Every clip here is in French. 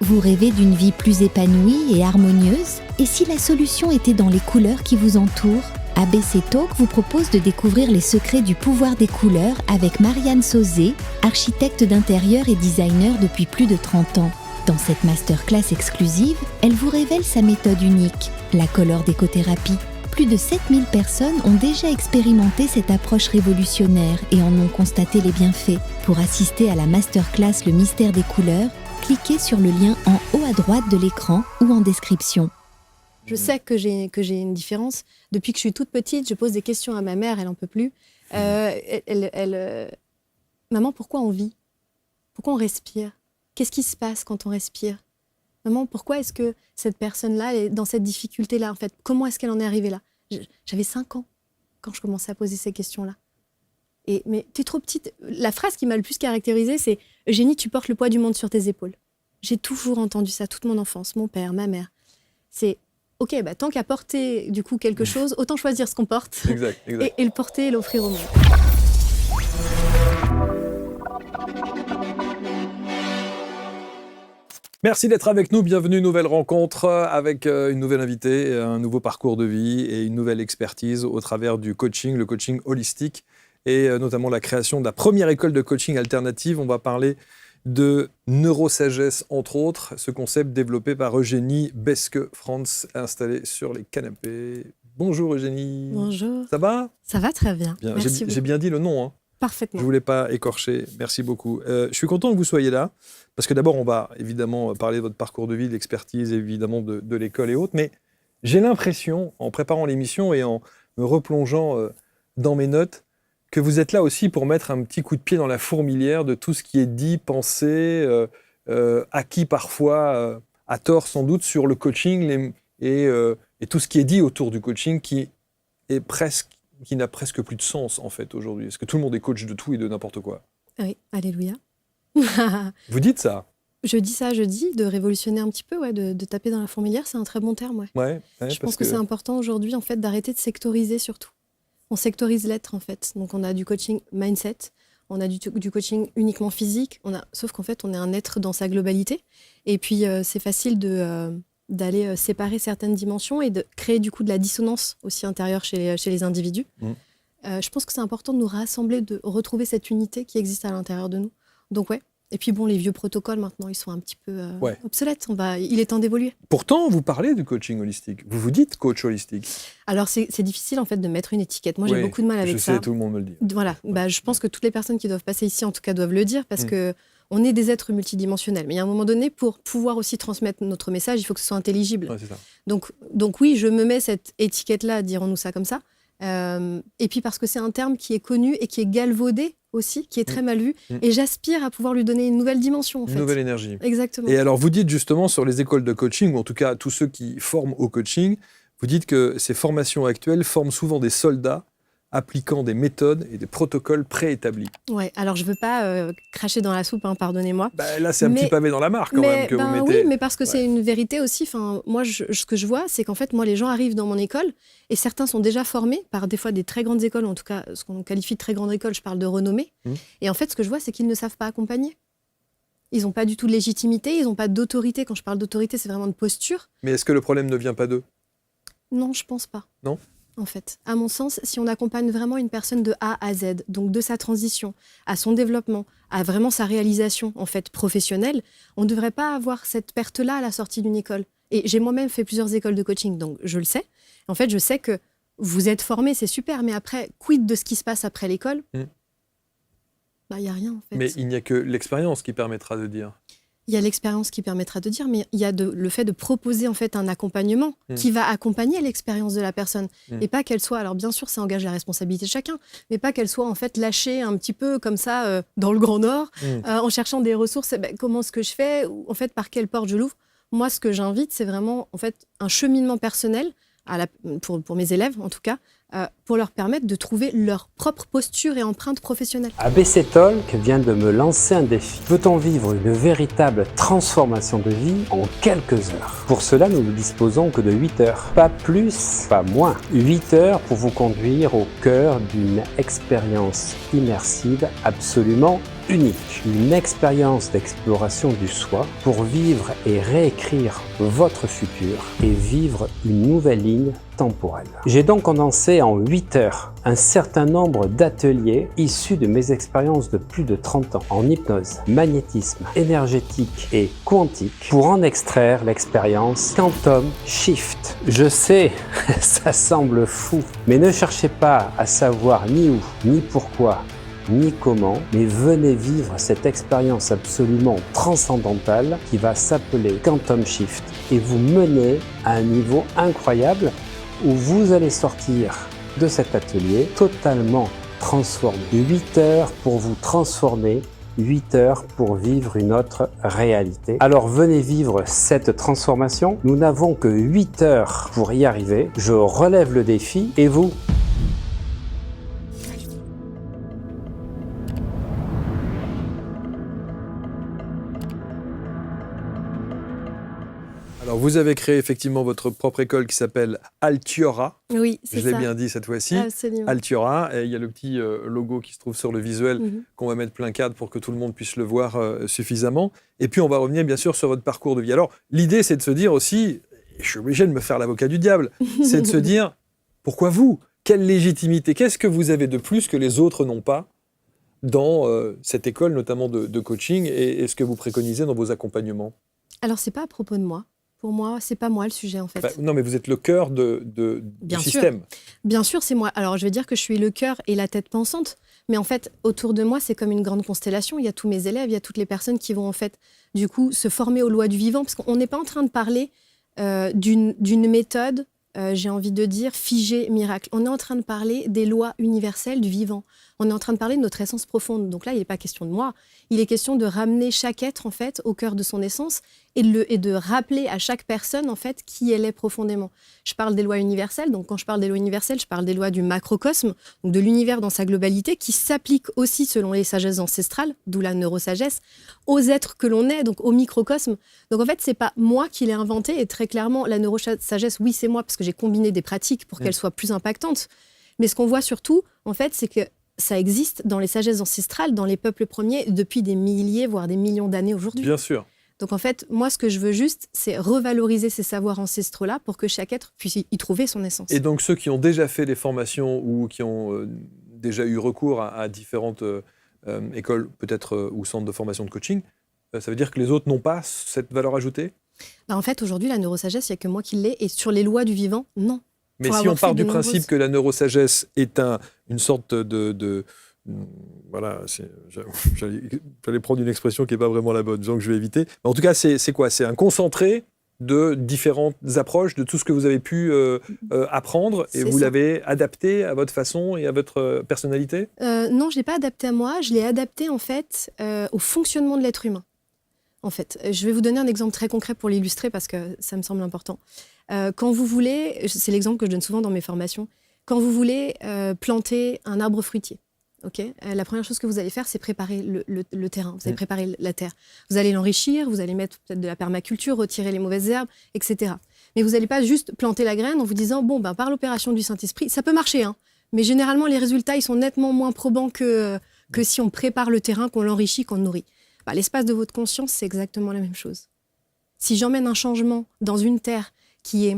Vous rêvez d'une vie plus épanouie et harmonieuse? Et si la solution était dans les couleurs qui vous entourent? ABC Talk vous propose de découvrir les secrets du pouvoir des couleurs avec Marianne Sauzé, architecte d'intérieur et designer depuis plus de 30 ans. Dans cette masterclass exclusive, elle vous révèle sa méthode unique, la color décothérapie. Plus de 7000 personnes ont déjà expérimenté cette approche révolutionnaire et en ont constaté les bienfaits. Pour assister à la masterclass Le mystère des couleurs, cliquez sur le lien en haut à droite de l'écran ou en description. Je sais que j'ai une différence. Depuis que je suis toute petite, je pose des questions à ma mère, elle n'en peut plus. Maman, pourquoi on vit? Pourquoi on respire? Qu'est-ce qui se passe quand on respire? Maman, pourquoi est-ce que cette personne-là est dans cette difficulté-là en fait? Comment est-ce qu'elle en est arrivée là? J'avais 5 ans quand je commençais à poser ces questions-là. Mais t'es trop petite. La phrase qui m'a le plus caractérisée, c'est « Eugénie, tu portes le poids du monde sur tes épaules ». J'ai toujours entendu ça, toute mon enfance, mon père, ma mère. C'est « Ok, tant qu'à porter du coup quelque chose, autant choisir ce qu'on porte exact. Et le porter et l'offrir au monde ». Merci d'être avec nous, bienvenue, nouvelle rencontre avec une nouvelle invitée, un nouveau parcours de vie et une nouvelle expertise au travers du coaching, le coaching holistique et notamment la création de la première école de coaching alternative. On va parler de neurosagesse, entre autres, ce concept développé par Eugénie Besque-Frantz, installée sur les canapés. Bonjour Eugénie. Bonjour. Ça va? Ça va très bien. Merci J'ai bien dit le nom, hein. Parfaitement. Je ne voulais pas écorcher. Merci beaucoup. Je suis content que vous soyez là, parce que d'abord, on va évidemment parler de votre parcours de vie, de l'expertise, évidemment de l'école et autres, mais j'ai l'impression, en préparant l'émission et en me replongeant dans mes notes, que vous êtes là aussi pour mettre un petit coup de pied dans la fourmilière de tout ce qui est dit, pensé, acquis parfois, à tort sans doute, sur le coaching et tout ce qui est dit autour du coaching qui n'a presque plus de sens, en fait, aujourd'hui. Est-ce que tout le monde est coach de tout et de n'importe quoi? Oui, alléluia. Vous dites ça? Je dis de révolutionner un petit peu, ouais, de taper dans la fourmilière, c'est un très bon terme. Ouais. Je pense que c'est important aujourd'hui, en fait, d'arrêter de sectoriser surtout. On sectorise l'être, en fait. Donc, on a du coaching mindset, on a du coaching uniquement physique, sauf qu'en fait, on est un être dans sa globalité. Et puis, c'est facile d'aller séparer certaines dimensions et de créer du coup de la dissonance aussi intérieure chez les individus. Je pense que c'est important de nous rassembler, de retrouver cette unité qui existe à l'intérieur de nous. Donc ouais. Et puis bon, les vieux protocoles maintenant, ils sont un petit peu obsolètes. Il est temps d'évoluer. Pourtant, vous parlez du coaching holistique. Vous vous dites coach holistique. Alors c'est difficile en fait de mettre une étiquette. Moi j'ai beaucoup de mal avec ça. Je sais, tout le monde me le dit. Voilà. Je pense que toutes les personnes qui doivent passer ici, en tout cas, doivent le dire parce que on est des êtres multidimensionnels. Mais il y a un moment donné, pour pouvoir aussi transmettre notre message, il faut que ce soit intelligible. Ouais, c'est ça. Donc oui, je me mets cette étiquette-là, dirons-nous ça comme ça. Et puis parce que c'est un terme qui est connu et qui est galvaudé aussi, qui est très mal vu. Et j'aspire à pouvoir lui donner une nouvelle dimension, en fait. Une nouvelle énergie. Exactement. Et alors, vous dites justement sur les écoles de coaching, ou en tout cas tous ceux qui forment au coaching, vous dites que ces formations actuelles forment souvent des soldats appliquant des méthodes et des protocoles préétablis. Ouais, alors je ne veux pas cracher dans la soupe, hein, pardonnez-moi. Là, c'est un petit pavé dans la mare quand même que vous mettez. Oui, mais parce que c'est une vérité aussi. Moi, ce que je vois, c'est qu'en fait, moi, les gens arrivent dans mon école et certains sont déjà formés par des fois des très grandes écoles, en tout cas, ce qu'on qualifie de très grandes écoles, je parle de renommée. Et en fait, ce que je vois, c'est qu'ils ne savent pas accompagner. Ils n'ont pas du tout de légitimité, ils n'ont pas d'autorité. Quand je parle d'autorité, c'est vraiment de posture. Mais est-ce que le problème ne vient pas d'eux? Non, je pense pas. Non? En fait, à mon sens, si on accompagne vraiment une personne de A à Z, donc de sa transition à son développement, à vraiment sa réalisation en fait professionnelle, on ne devrait pas avoir cette perte-là à la sortie d'une école. Et j'ai moi-même fait plusieurs écoles de coaching, donc je le sais. En fait, je sais que vous êtes formé, c'est super, mais après, quid de ce qui se passe après l'école? Il n'y a rien en fait. Mais il n'y a que l'expérience qui permettra de dire. Il y a l'expérience qui permettra de dire, mais il y a le fait de proposer en fait un accompagnement qui va accompagner l'expérience de la personne et pas qu'elle soit, alors bien sûr ça engage la responsabilité de chacun, mais pas qu'elle soit en fait lâchée un petit peu comme ça dans le Grand Nord en cherchant des ressources, comment est-ce que je fais, ou en fait par quelle porte je l'ouvre. Moi ce que j'invite c'est vraiment en fait un cheminement personnel pour mes élèves en tout cas, pour leur permettre de trouver leur propre posture et empreinte professionnelle. ABC Talk vient de me lancer un défi. Veut-on vivre une véritable transformation de vie en quelques heures? Pour cela, nous ne disposons que de 8 heures. Pas plus, pas moins. 8 heures pour vous conduire au cœur d'une expérience immersive absolument unique, une expérience d'exploration du soi pour vivre et réécrire votre futur et vivre une nouvelle ligne temporelle. J'ai donc condensé en 8 heures un certain nombre d'ateliers issus de mes expériences de plus de 30 ans en hypnose, magnétisme, énergétique et quantique pour en extraire l'expérience Quantum Shift. Je sais, ça semble fou, mais ne cherchez pas à savoir ni où, ni pourquoi, ni comment, mais venez vivre cette expérience absolument transcendantale qui va s'appeler Quantum Shift et vous mener à un niveau incroyable où vous allez sortir de cet atelier totalement transformé. 8 heures pour vous transformer, 8 heures pour vivre une autre réalité. Alors venez vivre cette transformation. Nous n'avons que 8 heures pour y arriver. Je relève le défi et vous ? Alors, vous avez créé effectivement votre propre école qui s'appelle Altiora. Oui, c'est ça. Je l'ai bien dit cette fois-ci. Absolument. Altiora. Et il y a le petit logo qui se trouve sur le visuel qu'on va mettre plein cadre pour que tout le monde puisse le voir suffisamment. Et puis, on va revenir bien sûr sur votre parcours de vie. Alors, l'idée, c'est de se dire aussi, je suis obligé de me faire l'avocat du diable, c'est de se dire, pourquoi vous ? Quelle légitimité ? Qu'est-ce que vous avez de plus que les autres n'ont pas dans cette école, notamment de coaching, et ce que vous préconisez dans vos accompagnements ? Alors, c'est pas à propos de moi. Pour moi, c'est pas moi le sujet, en fait. Enfin, non, mais vous êtes le cœur du système. Bien sûr, c'est moi. Alors, je vais dire que je suis le cœur et la tête pensante. Mais en fait, autour de moi, c'est comme une grande constellation. Il y a tous mes élèves, il y a toutes les personnes qui vont, en fait, du coup, se former aux lois du vivant. Parce qu'on n'est pas en train de parler d'une méthode, j'ai envie de dire, figée, miracle. On est en train de parler des lois universelles du vivant. On est en train de parler de notre essence profonde. Donc là, il n'est pas question de moi. Il est question de ramener chaque être, en fait, au cœur de son essence et de rappeler à chaque personne, en fait, qui elle est profondément. Je parle des lois universelles. Donc, quand je parle des lois universelles, je parle des lois du macrocosme, donc de l'univers dans sa globalité, qui s'appliquent aussi, selon les sagesses ancestrales, d'où la neurosagesse, aux êtres que l'on est, donc au microcosme. Donc, en fait, c'est pas moi qui l'ai inventé. Et très clairement, la neurosagesse, oui, c'est moi, parce que j'ai combiné des pratiques pour qu'elles soient plus impactantes. Mais ce qu'on voit surtout, en fait, c'est que ça existe dans les sagesses ancestrales, dans les peuples premiers, depuis des milliers, voire des millions d'années aujourd'hui. Bien sûr. Donc en fait, moi, ce que je veux juste, c'est revaloriser ces savoirs ancestraux-là pour que chaque être puisse y trouver son essence. Et donc ceux qui ont déjà fait des formations ou qui ont déjà eu recours à différentes écoles, peut-être, ou centres de formation de coaching, ça veut dire que les autres n'ont pas cette valeur ajoutée ? En fait, aujourd'hui, la neurosagesse, il n'y a que moi qui l'ai. Et sur les lois du vivant, non. Mais si on part du principe que la neurosagesse est une sorte voilà, j'allais prendre une expression qui n'est pas vraiment la bonne, disons que je vais éviter. Mais en tout cas, c'est quoi ? C'est un concentré de différentes approches, de tout ce que vous avez pu apprendre, et vous l'avez adapté à votre façon et à votre personnalité ? Non, je ne l'ai pas adapté à moi, je l'ai adapté en fait au fonctionnement de l'être humain. En fait, je vais vous donner un exemple très concret pour l'illustrer parce que ça me semble important. Quand vous voulez, c'est l'exemple que je donne souvent dans mes formations, quand vous voulez planter un arbre fruitier, okay, la première chose que vous allez faire, c'est préparer le terrain, vous allez préparer la terre. Vous allez l'enrichir, vous allez mettre peut-être de la permaculture, retirer les mauvaises herbes, etc. Mais vous n'allez pas juste planter la graine en vous disant, bon, par l'opération du Saint-Esprit, ça peut marcher, hein, mais généralement, les résultats, ils sont nettement moins probants que si on prépare le terrain, qu'on l'enrichit, qu'on le nourrit. L'espace de votre conscience, c'est exactement la même chose. Si j'emmène un changement dans une terre qui est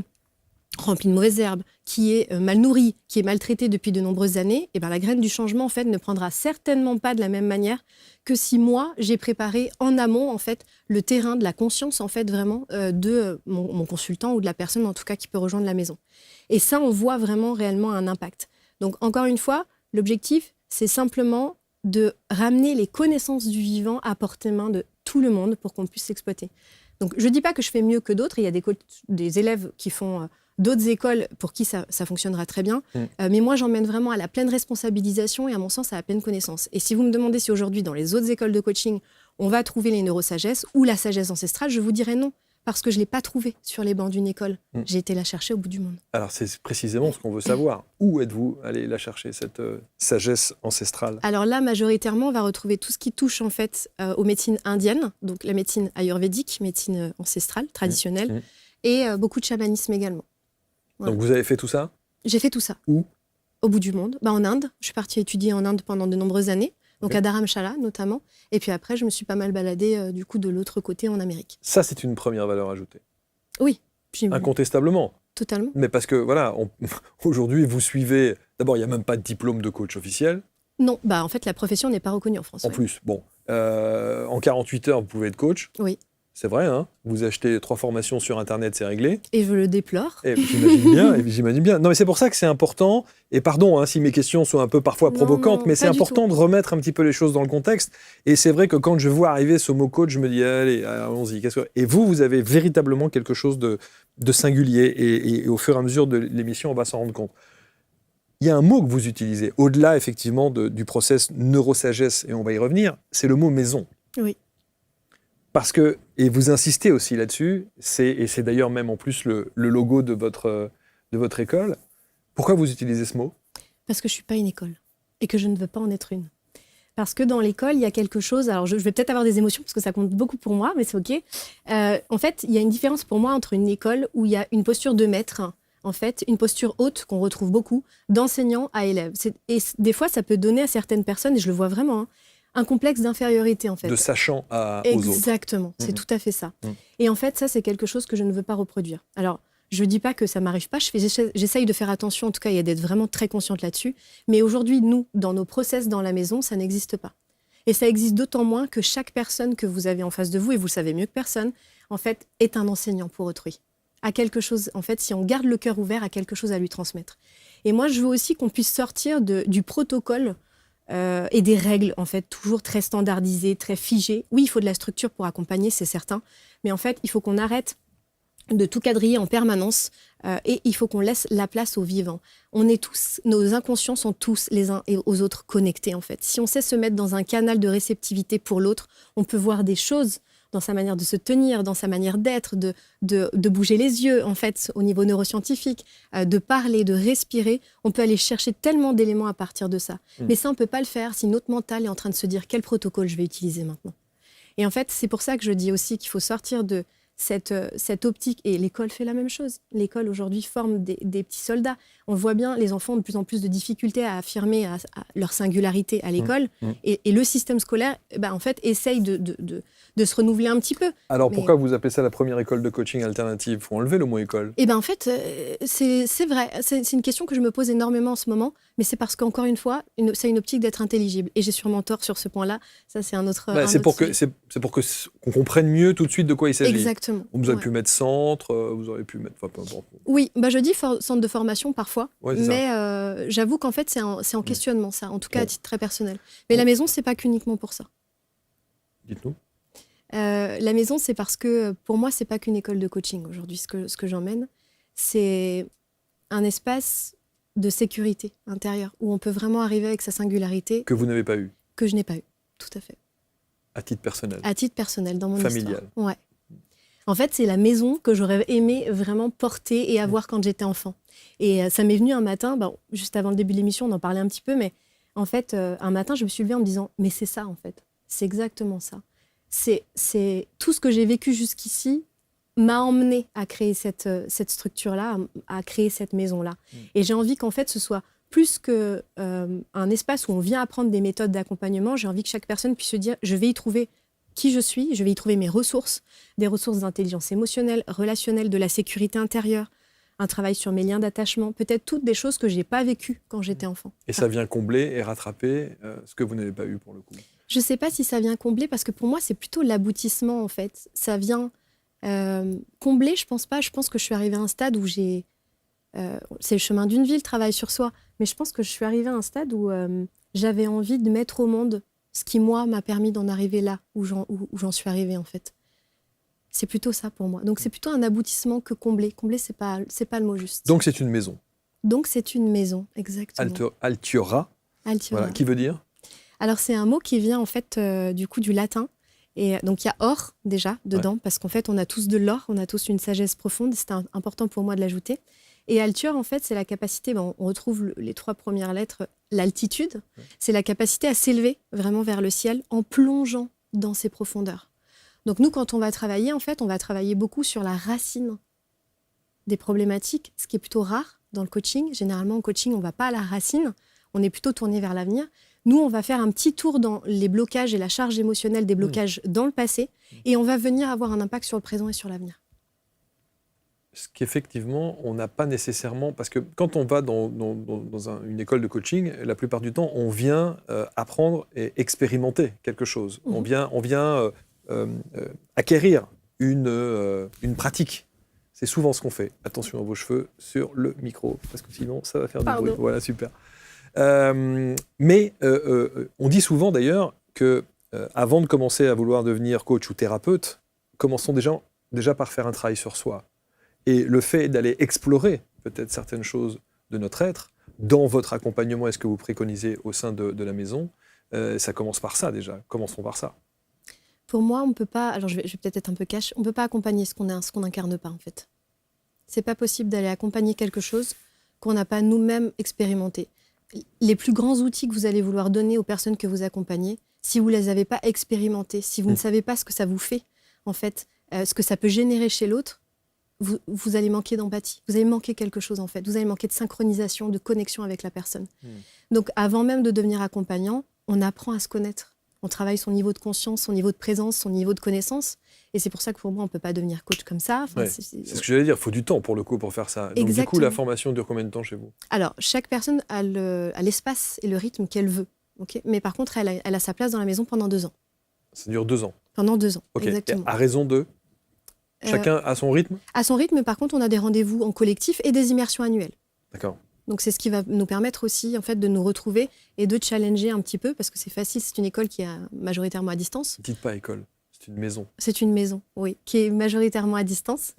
remplie de mauvaises herbes, qui est mal nourrie, qui est maltraitée depuis de nombreuses années, la graine du changement en fait, ne prendra certainement pas de la même manière que si moi, j'ai préparé en amont en fait, le terrain de la conscience en fait, vraiment, de mon consultant ou de la personne en tout cas qui peut rejoindre la maison. Et ça, on voit vraiment réellement un impact. Donc encore une fois, l'objectif, c'est simplement de ramener les connaissances du vivant à portée de main de tout le monde pour qu'on puisse s'exploiter. Donc, je ne dis pas que je fais mieux que d'autres. Il y a des élèves qui font d'autres écoles pour qui ça fonctionnera très bien. Mais moi, j'emmène vraiment à la pleine responsabilisation et à mon sens, à la pleine connaissance. Et si vous me demandez si aujourd'hui, dans les autres écoles de coaching, on va trouver les neurosagesses ou la sagesse ancestrale, je vous dirais non. Parce que je ne l'ai pas trouvée sur les bancs d'une école. J'ai été la chercher au bout du monde. Alors, c'est précisément ce qu'on veut savoir. Où êtes-vous allé la chercher, cette sagesse ancestrale ? Alors là, majoritairement, on va retrouver tout ce qui touche en fait aux médecines indiennes, donc la médecine ayurvédique, médecine ancestrale, traditionnelle, et beaucoup de chamanisme également. Voilà. Donc vous avez fait tout ça ? J'ai fait tout ça. Où ? Au bout du monde, en Inde. Je suis partie étudier en Inde pendant de nombreuses années. Donc à Dharamshala notamment. Et puis après, je me suis pas mal baladée du coup de l'autre côté en Amérique. Ça, c'est une première valeur ajoutée. Oui. Incontestablement. Totalement. Mais parce que voilà, aujourd'hui, vous suivez... D'abord, il n'y a même pas de diplôme de coach officiel. Non, en fait, la profession n'est pas reconnue en France. En plus, bon. En 48 heures, vous pouvez être coach. Oui. C'est vrai, hein. Vous achetez 3 formations sur Internet, c'est réglé. Et je le déplore. Et j'imagine bien. Non, mais c'est pour ça que c'est important. Et pardon si mes questions sont un peu parfois provocantes, mais c'est important de remettre un petit peu les choses dans le contexte. Et c'est vrai que quand je vois arriver ce mot coach, je me dis, allez, allons-y. Et vous avez véritablement quelque chose de singulier. Et au fur et à mesure de l'émission, on va s'en rendre compte. Il y a un mot que vous utilisez, au-delà effectivement du process neurosagesse, et on va y revenir, c'est le mot maison. Oui. Parce que, et vous insistez aussi là-dessus, et c'est d'ailleurs même en plus le logo de votre école. Pourquoi vous utilisez ce mot ? Parce que je ne suis pas une école et que je ne veux pas en être une. Parce que dans l'école, il y a quelque chose, alors je vais peut-être avoir des émotions parce que ça compte beaucoup pour moi, mais c'est OK. En fait, il y a une différence pour moi entre une école où il y a une posture de maître, en fait, une posture haute qu'on retrouve beaucoup, d'enseignant à élève. Et des fois, ça peut donner à certaines personnes, et je le vois vraiment, un complexe d'infériorité, en fait. De sachant aux autres. Exactement, c'est tout à fait ça. Et en fait, ça, c'est quelque chose que je ne veux pas reproduire. Alors, je ne dis pas que ça ne m'arrive pas, j'essaye de faire attention, en tout cas, et d'être vraiment très consciente là-dessus. Mais aujourd'hui, nous, dans nos process dans la maison, ça n'existe pas. Et ça existe d'autant moins que chaque personne que vous avez en face de vous, et vous le savez mieux que personne, en fait, est un enseignant pour autrui. À quelque chose, en fait, si on garde le cœur ouvert, à quelque chose à lui transmettre. Et moi, je veux aussi qu'on puisse sortir du protocole et des règles, en fait, toujours très standardisées, très figées. Oui, il faut de la structure pour accompagner, c'est certain. Mais en fait, il faut qu'on arrête de tout quadriller en permanence et il faut qu'on laisse la place au vivant. Nos inconscients sont tous les uns et aux autres connectés, en fait. Si on sait se mettre dans un canal de réceptivité pour l'autre, on peut voir des choses dans sa manière de se tenir, dans sa manière d'être, de bouger les yeux, en fait, au niveau neuroscientifique, de parler, de respirer. On peut aller chercher tellement d'éléments à partir de ça. Mais ça, on ne peut pas le faire si notre mental est en train de se dire quel protocole je vais utiliser maintenant. Et en fait, c'est pour ça que je dis aussi qu'il faut sortir de cette optique. Et l'école fait la même chose. L'école, aujourd'hui, forme des petits soldats. On voit bien, les enfants ont de plus en plus de difficultés à affirmer à leur singularité à l'école. Et le système scolaire, en fait, essaye de se renouveler un petit peu. Alors, pourquoi vous appelez ça la première école de coaching alternative ? Il faut enlever le mot école. En fait, c'est vrai. C'est une question que je me pose énormément en ce moment. Mais c'est parce qu'encore une fois, c'est une optique d'être intelligible. Et j'ai sûrement tort sur ce point-là. Ça, c'est un autre c'est pour qu'on comprenne mieux tout de suite de quoi il s'agit. Exactement. Vous avez pu mettre centre, vous auriez pu mettre... Oui, je dis centre de formation parfois. Mais j'avoue qu'en fait, c'est en questionnement, ça. En tout cas, à titre très personnel. Mais la maison, c'est pas qu'uniquement pour ça. Dites-nous. La maison, c'est parce que, pour moi, c'est pas qu'une école de coaching aujourd'hui. Ce que j'emmène, c'est un espace de sécurité intérieure où on peut vraiment arriver avec sa singularité. Que vous n'avez pas eu. Que je n'ai pas eu, tout à fait. À titre personnel. À titre personnel, dans mon familial. Histoire. Ouais. En fait, c'est la maison que j'aurais aimé vraiment porter et avoir quand j'étais enfant. Et ça m'est venu un matin, juste avant le début de l'émission, on en parlait un petit peu, mais en fait, un matin, je me suis levée en me disant, mais c'est ça, en fait. C'est exactement ça. C'est tout ce que j'ai vécu jusqu'ici m'a emmené à créer cette structure-là, à créer cette maison-là. Et j'ai envie qu'en fait, ce soit plus qu'un espace où on vient apprendre des méthodes d'accompagnement. J'ai envie que chaque personne puisse se dire, je vais y trouver qui je suis, je vais y trouver mes ressources, des ressources d'intelligence émotionnelle, relationnelle, de la sécurité intérieure, un travail sur mes liens d'attachement, peut-être toutes des choses que je n'ai pas vécues quand j'étais enfant. Et ça vient combler et rattraper ce que vous n'avez pas eu pour le coup. Je ne sais pas si ça vient combler, parce que pour moi, c'est plutôt l'aboutissement, en fait. Ça vient combler, je pense pas. Je pense que je suis arrivée à un stade où j'ai... c'est le chemin d'une vie, le travail sur soi. Mais je pense que je suis arrivée à un stade où j'avais envie de mettre au monde ce qui, moi, m'a permis d'en arriver là, où j'en suis arrivée, en fait. C'est plutôt ça pour moi. Donc, c'est plutôt un aboutissement que combler. Combler, c'est pas le mot juste. Donc, c'est une maison. Donc, c'est une maison, exactement. Altiora. Voilà, qui veut dire ? Alors, c'est un mot qui vient, en fait, du coup, du latin. Et donc, il y a or, déjà, dedans, parce qu'en fait, on a tous de l'or, on a tous une sagesse profonde. C'était important pour moi de l'ajouter. Et Altior, en fait, c'est la capacité, on retrouve les 3 premières lettres, l'altitude. C'est la capacité à s'élever vraiment vers le ciel en plongeant dans ses profondeurs. Donc, nous, quand on va travailler, en fait, on va travailler beaucoup sur la racine des problématiques, ce qui est plutôt rare dans le coaching. Généralement, en coaching, on ne va pas à la racine, on est plutôt tourné vers l'avenir. Nous, on va faire un petit tour dans les blocages et la charge émotionnelle des blocages dans le passé et on va venir avoir un impact sur le présent et sur l'avenir. Ce qu'effectivement, on n'a pas nécessairement... Parce que quand on va dans une école de coaching, la plupart du temps, on vient apprendre et expérimenter quelque chose. On vient acquérir une pratique. C'est souvent ce qu'on fait. Attention à vos cheveux sur le micro, parce que sinon, ça va faire du bruit. Voilà, super. Mais on dit souvent d'ailleurs que avant de commencer à vouloir devenir coach ou thérapeute, commençons déjà par faire un travail sur soi. Et le fait d'aller explorer peut-être certaines choses de notre être, dans votre accompagnement, est-ce que vous préconisez au sein de la maison, ça commence par ça déjà. Commençons par ça. Pour moi, on ne peut pas, alors je vais peut-être être un peu cash, on ne peut pas accompagner ce qu'on n'incarne pas en fait. C'est pas possible d'aller accompagner quelque chose qu'on n'a pas nous-mêmes expérimenté. Les plus grands outils que vous allez vouloir donner aux personnes que vous accompagnez, si vous ne les avez pas expérimentés, si vous ne savez pas ce que ça vous fait, en fait, ce que ça peut générer chez l'autre, vous allez manquer d'empathie. Vous allez manquer quelque chose, en fait. Vous allez manquer de synchronisation, de connexion avec la personne. Donc, avant même de devenir accompagnant, on apprend à se connaître. On travaille son niveau de conscience, son niveau de présence, son niveau de connaissance. Et c'est pour ça que pour moi, on ne peut pas devenir coach comme ça. Enfin, c'est ce que j'allais dire. Il faut du temps pour le coup pour faire ça. Donc, du coup, la formation dure combien de temps chez vous ? Alors, chaque personne a l'espace et le rythme qu'elle veut. Okay, mais par contre, elle a sa place dans la maison pendant 2 ans. Ça dure 2 ans ? Pendant 2 ans, exactement. Et à raison de ? Chacun à son rythme ? À son rythme, mais par contre, on a des rendez-vous en collectif et des immersions annuelles. D'accord. Donc, c'est ce qui va nous permettre aussi en fait, de nous retrouver et de challenger un petit peu, parce que c'est facile, c'est une école qui est majoritairement à distance. Ne dites pas école, c'est une maison. C'est une maison, oui, qui est majoritairement à distance.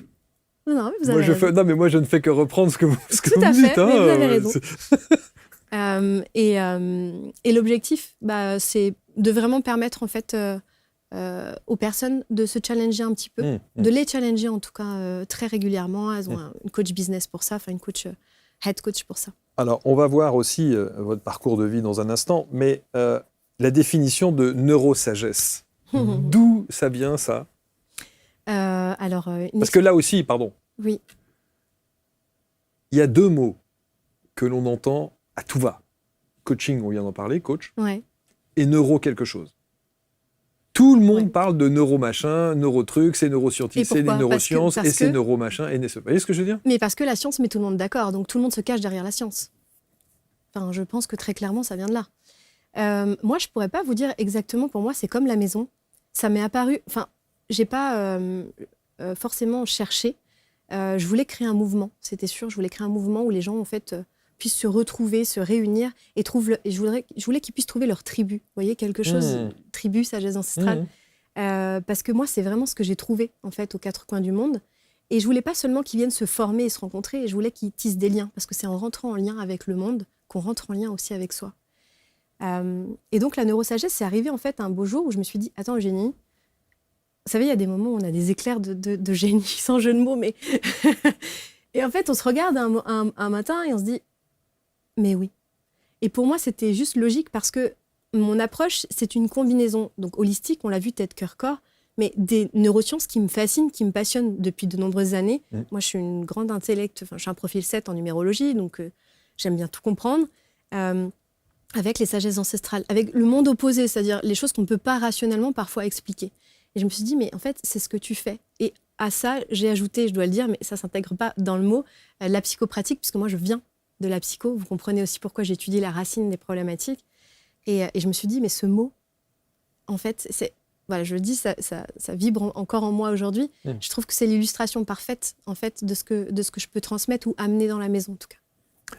Non, vous avez raison. Non, mais moi, je ne fais que reprendre ce que vous dites. Tout à fait, mais vous avez raison. Et l'objectif, c'est de vraiment permettre en fait, aux personnes de se challenger un petit peu, de les challenger en tout cas très régulièrement. Elles ont une coach business pour ça, enfin une coach... head coach pour ça. Alors, on va voir aussi votre parcours de vie dans un instant, mais la définition de neurosagesse. D'où ça vient, ça ? Parce que là aussi, pardon. Oui. Il y a 2 mots que l'on entend à tout va. Coaching, on vient d'en parler, coach. Ouais. Et neuro quelque chose. Tout le monde parle de neuromachin, neurotruc, c'est neuroscientifique, c'est des neurosciences, et c'est neuromachin, et vous voyez ce que je veux dire ? Mais parce que la science met tout le monde d'accord, donc tout le monde se cache derrière la science. Enfin, je pense que très clairement, ça vient de là. Moi, je ne pourrais pas vous dire exactement, pour moi, c'est comme la maison. Ça m'est apparu... Enfin, je n'ai pas forcément cherché. Je voulais créer un mouvement, c'était sûr. Je voulais créer un mouvement où les gens, en fait... puissent se retrouver, se réunir et je voulais qu'ils puissent trouver leur tribu. Vous voyez, quelque chose, tribu, sagesse ancestrale. Parce que moi, c'est vraiment ce que j'ai trouvé, en fait, aux 4 coins du monde. Et je voulais pas seulement qu'ils viennent se former et se rencontrer, je voulais qu'ils tissent des liens, parce que c'est en rentrant en lien avec le monde qu'on rentre en lien aussi avec soi. Et donc, la neurosagesse, c'est arrivé, en fait, un beau jour où je me suis dit, attends, Eugénie, vous savez, il y a des moments où on a des éclairs de génie, sans jeu de mots, mais... Et en fait, on se regarde un matin et on se dit, mais oui. Et pour moi, c'était juste logique parce que mon approche, c'est une combinaison donc holistique, on l'a vu, tête, cœur, corps, mais des neurosciences qui me fascinent, qui me passionnent depuis de nombreuses années. Moi, je suis une grande intellect, je suis un profil 7 en numérologie, donc j'aime bien tout comprendre, avec les sagesses ancestrales, avec le monde opposé, c'est-à-dire les choses qu'on ne peut pas rationnellement parfois expliquer. Et je me suis dit, mais en fait, c'est ce que tu fais. Et à ça, j'ai ajouté, je dois le dire, mais ça ne s'intègre pas dans le mot, la psychopratique, puisque moi, je viens de la psycho. Vous comprenez aussi pourquoi j'ai étudié la racine des problématiques. Et je me suis dit, mais ce mot, en fait, voilà, je le dis, ça vibre encore en moi aujourd'hui. Je trouve que c'est l'illustration parfaite, en fait, de ce que je peux transmettre ou amener dans la maison, en tout cas.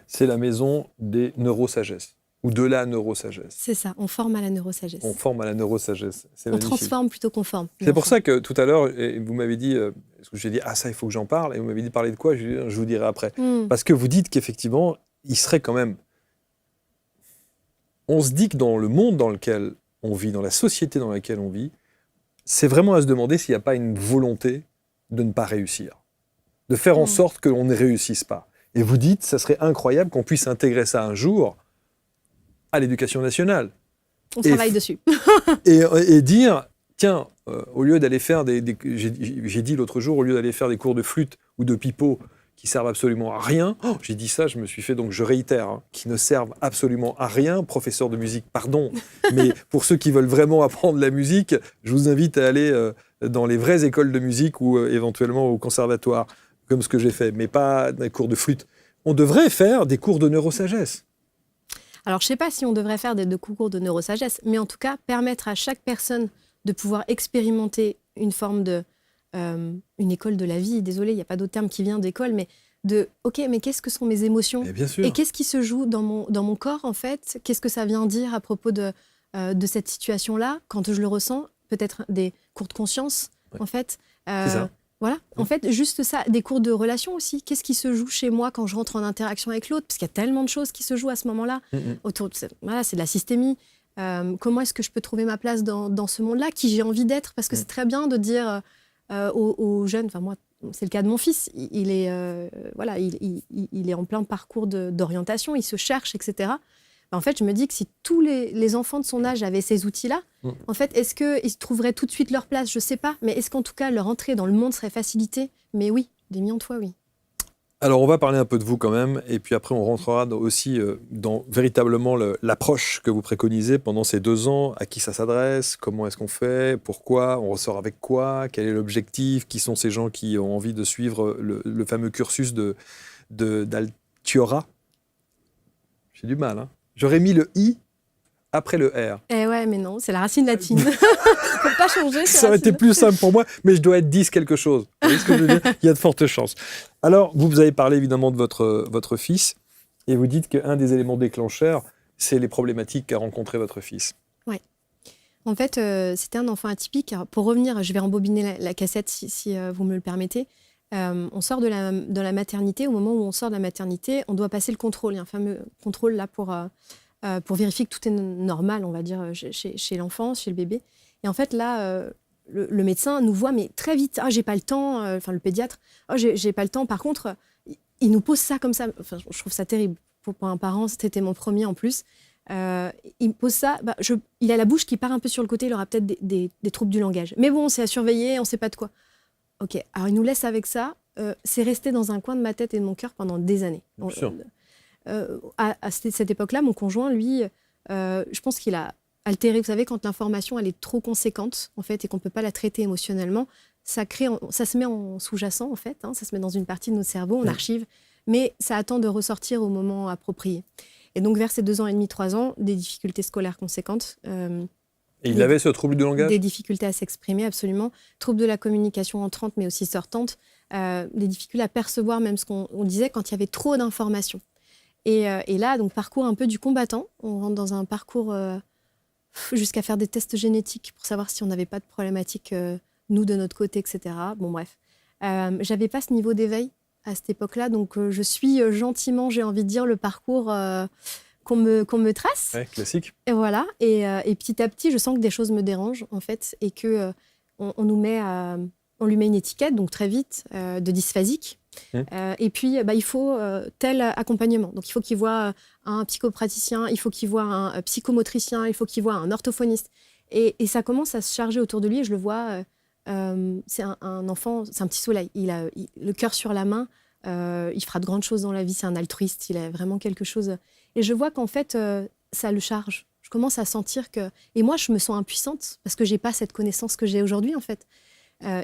C'est la maison des neurosagesses, ou de la neurosagesse. C'est ça, on forme à la neurosagesse. On forme à la neurosagesse, c'est magnifique. On transforme plutôt qu'on forme. C'est pour ça que tout à l'heure, vous m'avez dit, j'ai dit, ça, il faut que j'en parle, et vous m'avez dit parler de quoi, je vous dirai après. Parce que vous dites qu'effectivement, il serait quand même... On se dit que dans le monde dans lequel on vit, dans la société dans laquelle on vit, c'est vraiment à se demander s'il n'y a pas une volonté de ne pas réussir, de faire en sorte qu'on ne réussisse pas. Et vous dites, ça serait incroyable qu'on puisse intégrer ça un jour à l'éducation nationale. On travaille dessus. et dire, tiens, au lieu d'aller faire j'ai dit l'autre jour, au lieu d'aller faire des cours de flûte ou de pipeau qui servent absolument à rien. Oh, j'ai dit ça, je me suis fait, donc je réitère, hein, qui ne servent absolument à rien. Professeur de musique, pardon, mais pour ceux qui veulent vraiment apprendre la musique, je vous invite à aller dans les vraies écoles de musique ou éventuellement au conservatoire, comme ce que j'ai fait, mais pas des cours de flûte. On devrait faire des cours de neurosagesse. Alors, je ne sais pas si on devrait faire des cours de neurosagesse, mais en tout cas, permettre à chaque personne de pouvoir expérimenter une forme de... une école de la vie, désolé, il n'y a pas d'autre terme qui vient d'école, mais OK, mais qu'est-ce que sont mes émotions ? Bien sûr. Et qu'est-ce qui se joue dans mon corps, en fait ? Qu'est-ce que ça vient dire à propos de cette situation-là, quand je le ressens ? Peut-être des cours de conscience, en fait. C'est ça. Voilà, en fait, juste ça, des cours de relation aussi. Qu'est-ce qui se joue chez moi quand je rentre en interaction avec l'autre ? Parce qu'il y a tellement de choses qui se jouent à ce moment-là. Autour de voilà, c'est de la systémie. Comment est-ce que je peux trouver ma place dans ce monde-là ? Qui j'ai envie d'être ? Parce que c'est très bien de dire aux jeunes, enfin moi, c'est le cas de mon fils, il est en plein parcours d'orientation, il se cherche, etc. En fait, je me dis que si tous les enfants de son âge avaient ces outils-là, en fait, est-ce qu'ils trouveraient tout de suite leur place ? Je ne sais pas. Mais est-ce qu'en tout cas, leur entrée dans le monde serait facilitée ? Mais oui, des millions de fois, oui. Alors, on va parler un peu de vous quand même. Et puis après, on rentrera aussi dans véritablement l'approche que vous préconisez pendant ces 2 ans. À qui ça s'adresse ? Comment est-ce qu'on fait ? Pourquoi ? On ressort avec quoi ? Quel est l'objectif ? Qui sont ces gens qui ont envie de suivre le fameux cursus d'Altiora ? J'ai du mal, hein. J'aurais mis le I après le R. Eh ouais, mais non, c'est la racine latine. Faut pas changer. Ça aurait été plus simple pour moi, mais je dois être 10 quelque chose. Vous voyez ce que je veux dire ? Il y a de fortes chances. Alors, vous avez parlé évidemment de votre fils, et vous dites qu'un des éléments déclencheurs, c'est les problématiques qu'a rencontré votre fils. Oui. En fait, c'était un enfant atypique. Alors, pour revenir, je vais rembobiner la cassette si vous me le permettez. On sort de la maternité. Au moment où on sort de la maternité, on doit passer le contrôle. Il y a un fameux contrôle là pour vérifier que tout est normal, on va dire, chez l'enfant, chez le bébé. Et en fait, là, le médecin nous voit, mais très vite. « Ah, j'ai pas le temps. » Enfin, le pédiatre. « Oh, j'ai pas le temps. » Par contre, il nous pose ça comme ça. Enfin, je trouve ça terrible. Pour un parent, c'était mon premier en plus. Il me pose ça. Il a la bouche qui part un peu sur le côté. Il aura peut-être des troubles du langage. Mais bon, c'est à surveiller. On sait pas de quoi. OK, alors il nous laisse avec ça. C'est resté dans un coin de ma tête et de mon cœur pendant des années. À cette époque-là, mon conjoint, lui, je pense qu'il a altéré. Vous savez, quand l'information elle est trop conséquente, en fait, et qu'on ne peut pas la traiter émotionnellement, ça se met en sous-jacent, en fait. Hein, ça se met dans une partie de notre cerveau, on archive, mais ça attend de ressortir au moment approprié. Et donc, vers ces 2 ans et demi, 3 ans, des difficultés scolaires conséquentes. Et il avait ce trouble du langage ? Des difficultés à s'exprimer, absolument. Trouble de la communication entrante, mais aussi sortante. Des difficultés à percevoir même ce qu'on disait quand il y avait trop d'informations. Et là, donc, parcours un peu du combattant. On rentre dans un parcours jusqu'à faire des tests génétiques pour savoir si on n'avait pas de problématique, nous, de notre côté, etc. Bon, bref. J'avais pas ce niveau d'éveil à cette époque-là, donc je suis gentiment, j'ai envie de dire, le parcours... qu'on me trace. Ouais, classique. Et voilà. Et petit à petit, je sens que des choses me dérangent, en fait, et que on lui met une étiquette, donc très vite, de dysphasique. Et puis, il faut tel accompagnement. Donc, il faut qu'il voit un psychopraticien, il faut qu'il voit un psychomotricien, il faut qu'il voit un orthophoniste. Et ça commence à se charger autour de lui, et je le vois. C'est un enfant, c'est un petit soleil. Il a le cœur sur la main. Il fera de grandes choses dans la vie. C'est un altruiste. Il a vraiment quelque chose... Et je vois qu'en fait, ça le charge. Je commence à sentir que... Et moi, je me sens impuissante parce que je n'ai pas cette connaissance que j'ai aujourd'hui, en fait.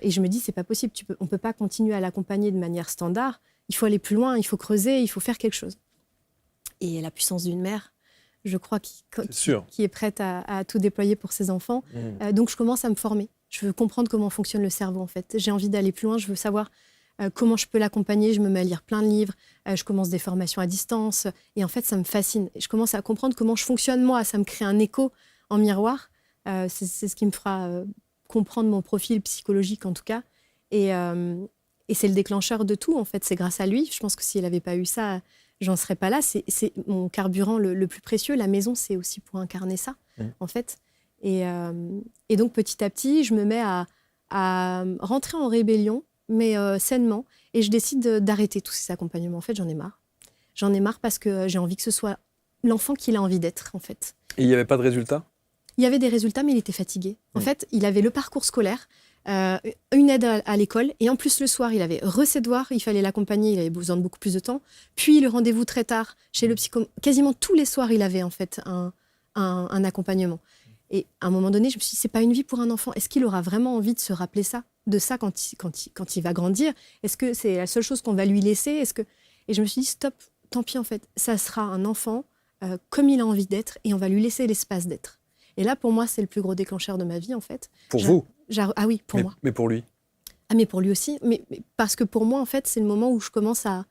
Et je me dis, c'est pas possible. On ne peut pas continuer à l'accompagner de manière standard. Il faut aller plus loin, il faut creuser, il faut faire quelque chose. Et la puissance d'une mère, je crois, qui est prête à tout déployer pour ses enfants. Donc, je commence à me former. Je veux comprendre comment fonctionne le cerveau, en fait. J'ai envie d'aller plus loin. Je veux savoir... comment je peux l'accompagner. Je me mets à lire plein de livres, je commence des formations à distance, et en fait, ça me fascine. Et je commence à comprendre comment je fonctionne, moi, ça me crée un écho en miroir. C'est ce qui me fera comprendre mon profil psychologique, en tout cas. Et c'est le déclencheur de tout, en fait. C'est grâce à lui. Je pense que s'il n'avait pas eu ça, j'en serais pas là. C'est mon carburant le plus précieux. La maison, c'est aussi pour incarner ça, en fait. Et donc, petit à petit, je me mets à rentrer en rébellion, mais sainement, et je décide d'arrêter tous ces accompagnements. En fait, j'en ai marre. J'en ai marre parce que j'ai envie que ce soit l'enfant qu'il a envie d'être, en fait. Et il n'y avait pas de résultat ? Il y avait des résultats, mais il était fatigué. En fait, il avait le parcours scolaire. une aide à l'école, et en plus le soir, il avait ses devoirs, il fallait l'accompagner, il avait besoin de beaucoup plus de temps. Puis le rendez-vous très tard chez le psychologue. Quasiment tous les soirs, il avait en fait un accompagnement. Et à un moment donné, je me suis dit, c'est pas une vie pour un enfant. Est-ce qu'il aura vraiment envie de se rappeler de ça quand il va grandir? Est-ce que c'est la seule chose qu'on va lui laisser? Et je me suis dit, stop, tant pis en fait. Ça sera un enfant comme il a envie d'être, et on va lui laisser l'espace d'être. Et là, pour moi, c'est le plus gros déclencheur de ma vie en fait. Pour vous? Ah oui, pour moi. Mais pour lui? Ah, mais pour lui aussi. Mais parce que pour moi, en fait, c'est le moment où je commence à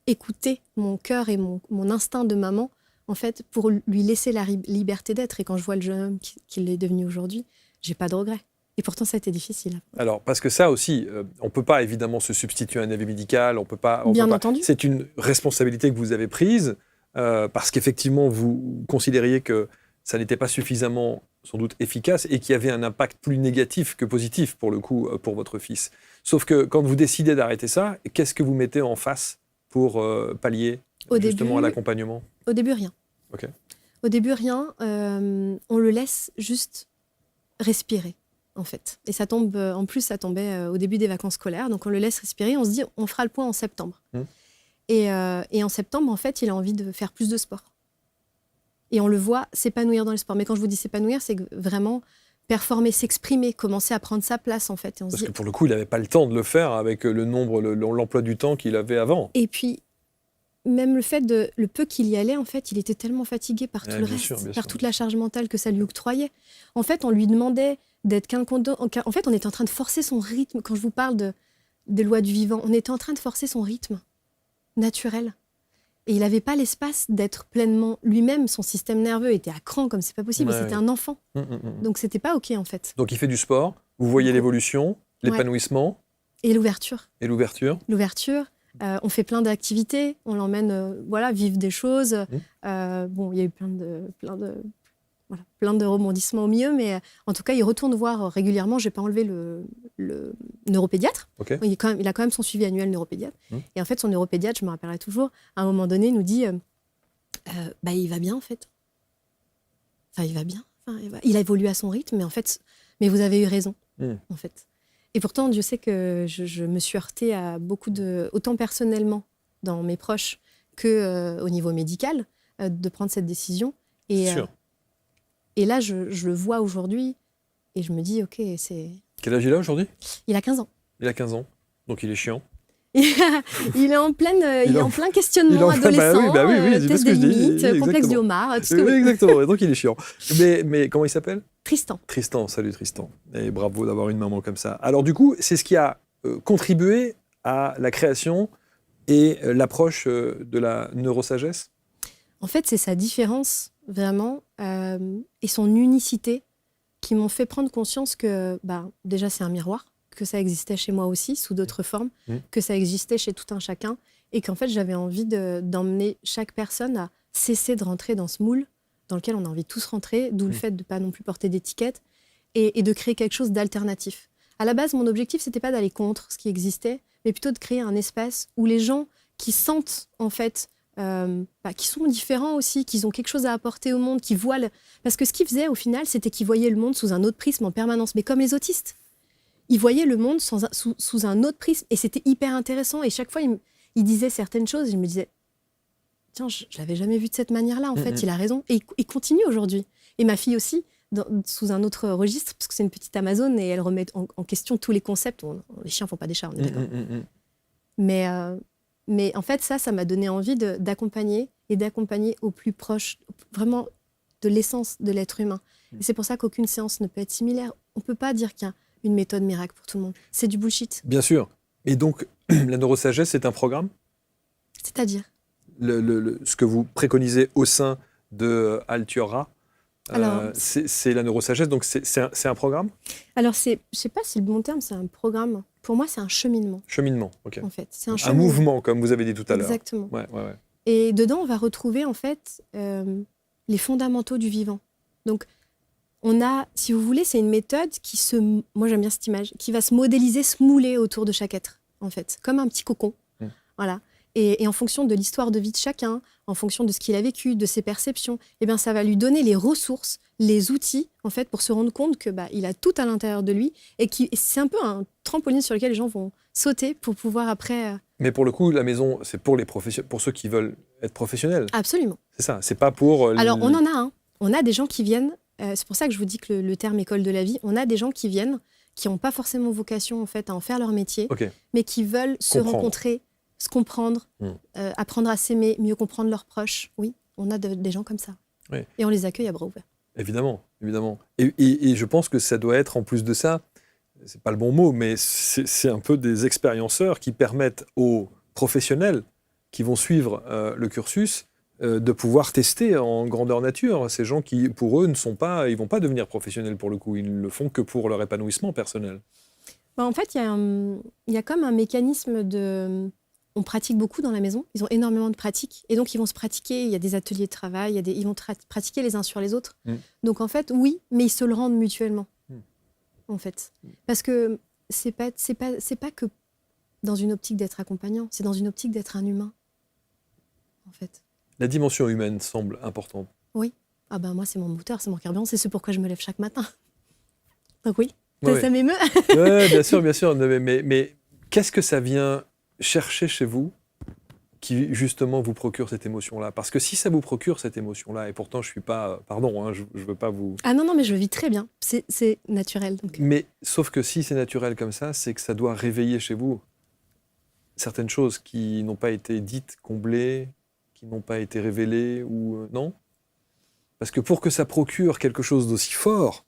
écouter mon cœur et mon instinct de maman, en fait, pour lui laisser la liberté d'être. Et quand je vois le jeune homme qu'il est devenu aujourd'hui, j'ai pas de regrets. Et pourtant, ça a été difficile. Alors, parce que ça aussi, on peut pas évidemment se substituer à un avis médical, Bien entendu. C'est une responsabilité que vous avez prise, parce qu'effectivement, vous considériez que ça n'était pas suffisamment, sans doute, efficace, et qu'il y avait un impact plus négatif que positif, pour le coup, pour votre fils. Sauf que quand vous décidez d'arrêter ça, qu'est-ce que vous mettez en face pour pallier justement à l'accompagnement? Au début, rien. Okay. Au début, rien. On le laisse juste respirer, en fait. Et ça tombe, en plus, ça tombait au début des vacances scolaires. Donc, on le laisse respirer. On se dit, on fera le point en septembre. Et en septembre, en fait, il a envie de faire plus de sport. Et on le voit s'épanouir dans le sport. Mais quand je vous dis s'épanouir, c'est vraiment performer, s'exprimer, commencer à prendre sa place, en fait. Et Parce que pour le coup, il n'avait pas le temps de le faire avec l'emploi du temps qu'il avait avant. Et puis, même le peu qu'il y allait, en fait, il était tellement fatigué par tout le reste, par toute la charge mentale que ça lui octroyait. En fait, on lui demandait d'être en fait, on était en train de forcer son rythme. Quand je vous parle des lois du vivant, on était en train de forcer son rythme naturel. Et il n'avait pas l'espace d'être pleinement lui-même. Son système nerveux était à cran, comme c'est pas possible. C'était un enfant. Donc, c'était pas OK, en fait. Donc, il fait du sport. Vous voyez l'évolution, l'épanouissement. Et l'ouverture. L'ouverture. On fait plein d'activités, on l'emmène vivre des choses. Il y a eu plein de rebondissements au milieu, mais en tout cas, il retourne voir régulièrement. Je n'ai pas enlevé le neuropédiatre. Okay. Il a quand même son suivi annuel neuropédiatre. Et en fait, son neuropédiatre, je me rappellerai toujours, à un moment donné, nous dit il va bien, en fait. Enfin, il va bien. Il a évolué à son rythme, mais vous avez eu raison, en fait. Et pourtant, Dieu sait que je me suis heurtée à autant personnellement dans mes proches qu'au niveau médical, de prendre cette décision. Et là, je le vois aujourd'hui et je me dis, OK, c'est... Quel âge il a aujourd'hui? Il a 15 ans. Il a 15 ans, donc il est chiant. Il est en plein questionnement adolescent, test des limites, complexe du homard, tout ce que vous... Exactement, et donc il est chiant. Mais comment il s'appelle? Tristan. Tristan, salut Tristan. Et bravo d'avoir une maman comme ça. Alors du coup, c'est ce qui a contribué à la création et l'approche de la neurosagesse? En fait, c'est sa différence, vraiment, et son unicité qui m'ont fait prendre conscience que, déjà, c'est un miroir, que ça existait chez moi aussi, sous d'autres formes, que ça existait chez tout un chacun, et qu'en fait, j'avais envie d'emmener chaque personne à cesser de rentrer dans ce moule dans lequel on a envie de tous rentrer, d'où le fait de ne pas non plus porter d'étiquette, et de créer quelque chose d'alternatif. À la base, mon objectif, ce n'était pas d'aller contre ce qui existait, mais plutôt de créer un espace où les gens qui sentent, en fait, qui sont différents aussi, qu'ils ont quelque chose à apporter au monde, qui voient... Parce que ce qu'ils faisaient, au final, c'était qu'ils voyaient le monde sous un autre prisme en permanence, mais comme les autistes. Ils voyaient le monde sous un autre prisme, et c'était hyper intéressant. Et chaque fois, ils disaient certaines choses, et je me disais, tiens, je ne l'avais jamais vu de cette manière-là, en fait, il a raison. Et il continue aujourd'hui. Et ma fille aussi, sous un autre registre, parce que c'est une petite Amazone, et elle remet en question tous les concepts. Les chiens ne font pas des chats, on est d'accord. Mais en fait, ça m'a donné envie d'accompagner au plus proche, vraiment, de l'essence de l'être humain. Et c'est pour ça qu'aucune séance ne peut être similaire. On ne peut pas dire qu'il y a une méthode miracle pour tout le monde. C'est du bullshit. Bien sûr. Et donc, la neurosagesse, c'est un programme? C'est-à-dire ce que vous préconisez au sein de Altiora, c'est la neurosagesse, donc c'est un programme? Alors, je ne sais pas si le bon terme, c'est un programme. Pour moi, c'est un cheminement. Cheminement, OK. En fait, c'est un mouvement, comme vous avez dit tout à l'heure. Exactement. Ouais. Et dedans, on va retrouver, en fait, les fondamentaux du vivant. Donc, on a, si vous voulez, c'est une méthode moi j'aime bien cette image, qui va se modéliser, se mouler autour de chaque être, en fait, comme un petit cocon. Voilà. Et en fonction de l'histoire de vie de chacun, en fonction de ce qu'il a vécu, de ses perceptions, eh bien, ça va lui donner les ressources, les outils, en fait, pour se rendre compte que il a tout à l'intérieur de lui et c'est un peu un trampoline sur lequel les gens vont sauter pour pouvoir après... Mais pour le coup, la maison, c'est pour les pour ceux qui veulent être professionnels. Absolument. C'est ça, c'est pas pour... Alors, on en a un. On a des gens qui viennent, c'est pour ça que je vous dis que le terme école de la vie, on a des gens qui viennent, qui n'ont pas forcément vocation, en fait, à en faire leur métier, mais qui veulent se rencontrer, se comprendre, apprendre à s'aimer, mieux comprendre leurs proches. Oui, on a des gens comme ça. Oui. Et on les accueille à bras ouverts. Évidemment, évidemment. Et je pense que ça doit être, en plus de ça, c'est pas le bon mot, mais c'est un peu des expérienceurs qui permettent aux professionnels qui vont suivre le cursus de pouvoir tester en grandeur nature. Ces gens qui, pour eux, ils vont pas devenir professionnels pour le coup. Ils ne le font que pour leur épanouissement personnel. En fait, il y a comme un mécanisme de... On pratique beaucoup dans la maison, ils ont énormément de pratiques, et donc ils vont se pratiquer, il y a des ateliers de travail, ils vont pratiquer les uns sur les autres. Donc en fait, oui, mais ils se le rendent mutuellement, en fait. Parce que c'est pas que dans une optique d'être accompagnant, c'est dans une optique d'être un humain, en fait. La dimension humaine semble importante. Oui. Ah ben moi, c'est mon moteur, c'est mon carburant, c'est ce pourquoi je me lève chaque matin. Donc oui, ça m'émeut. Oui, bien sûr. Mais qu'est-ce que ça vient chercher chez vous qui, justement, vous procure cette émotion-là? Parce que si ça vous procure cette émotion-là, et pourtant, je suis pas... Pardon, je veux pas vous... Ah non, mais je vis très bien. C'est naturel. Donc. Mais sauf que si c'est naturel comme ça, c'est que ça doit réveiller chez vous certaines choses qui n'ont pas été dites, comblées, qui n'ont pas été révélées, ou... non? Parce que pour que ça procure quelque chose d'aussi fort...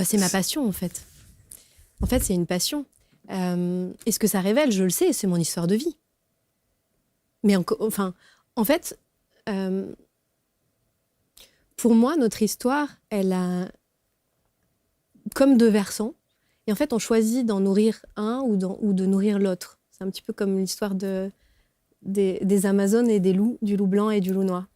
c'est ma passion, en fait. En fait, c'est une passion. Et ce que ça révèle, je le sais, c'est mon histoire de vie. Mais en fait, pour moi, notre histoire, elle a comme deux versants. Et en fait, on choisit d'en nourrir un ou de nourrir l'autre. C'est un petit peu comme l'histoire des Amazones et des loups, du loup blanc et du loup noir.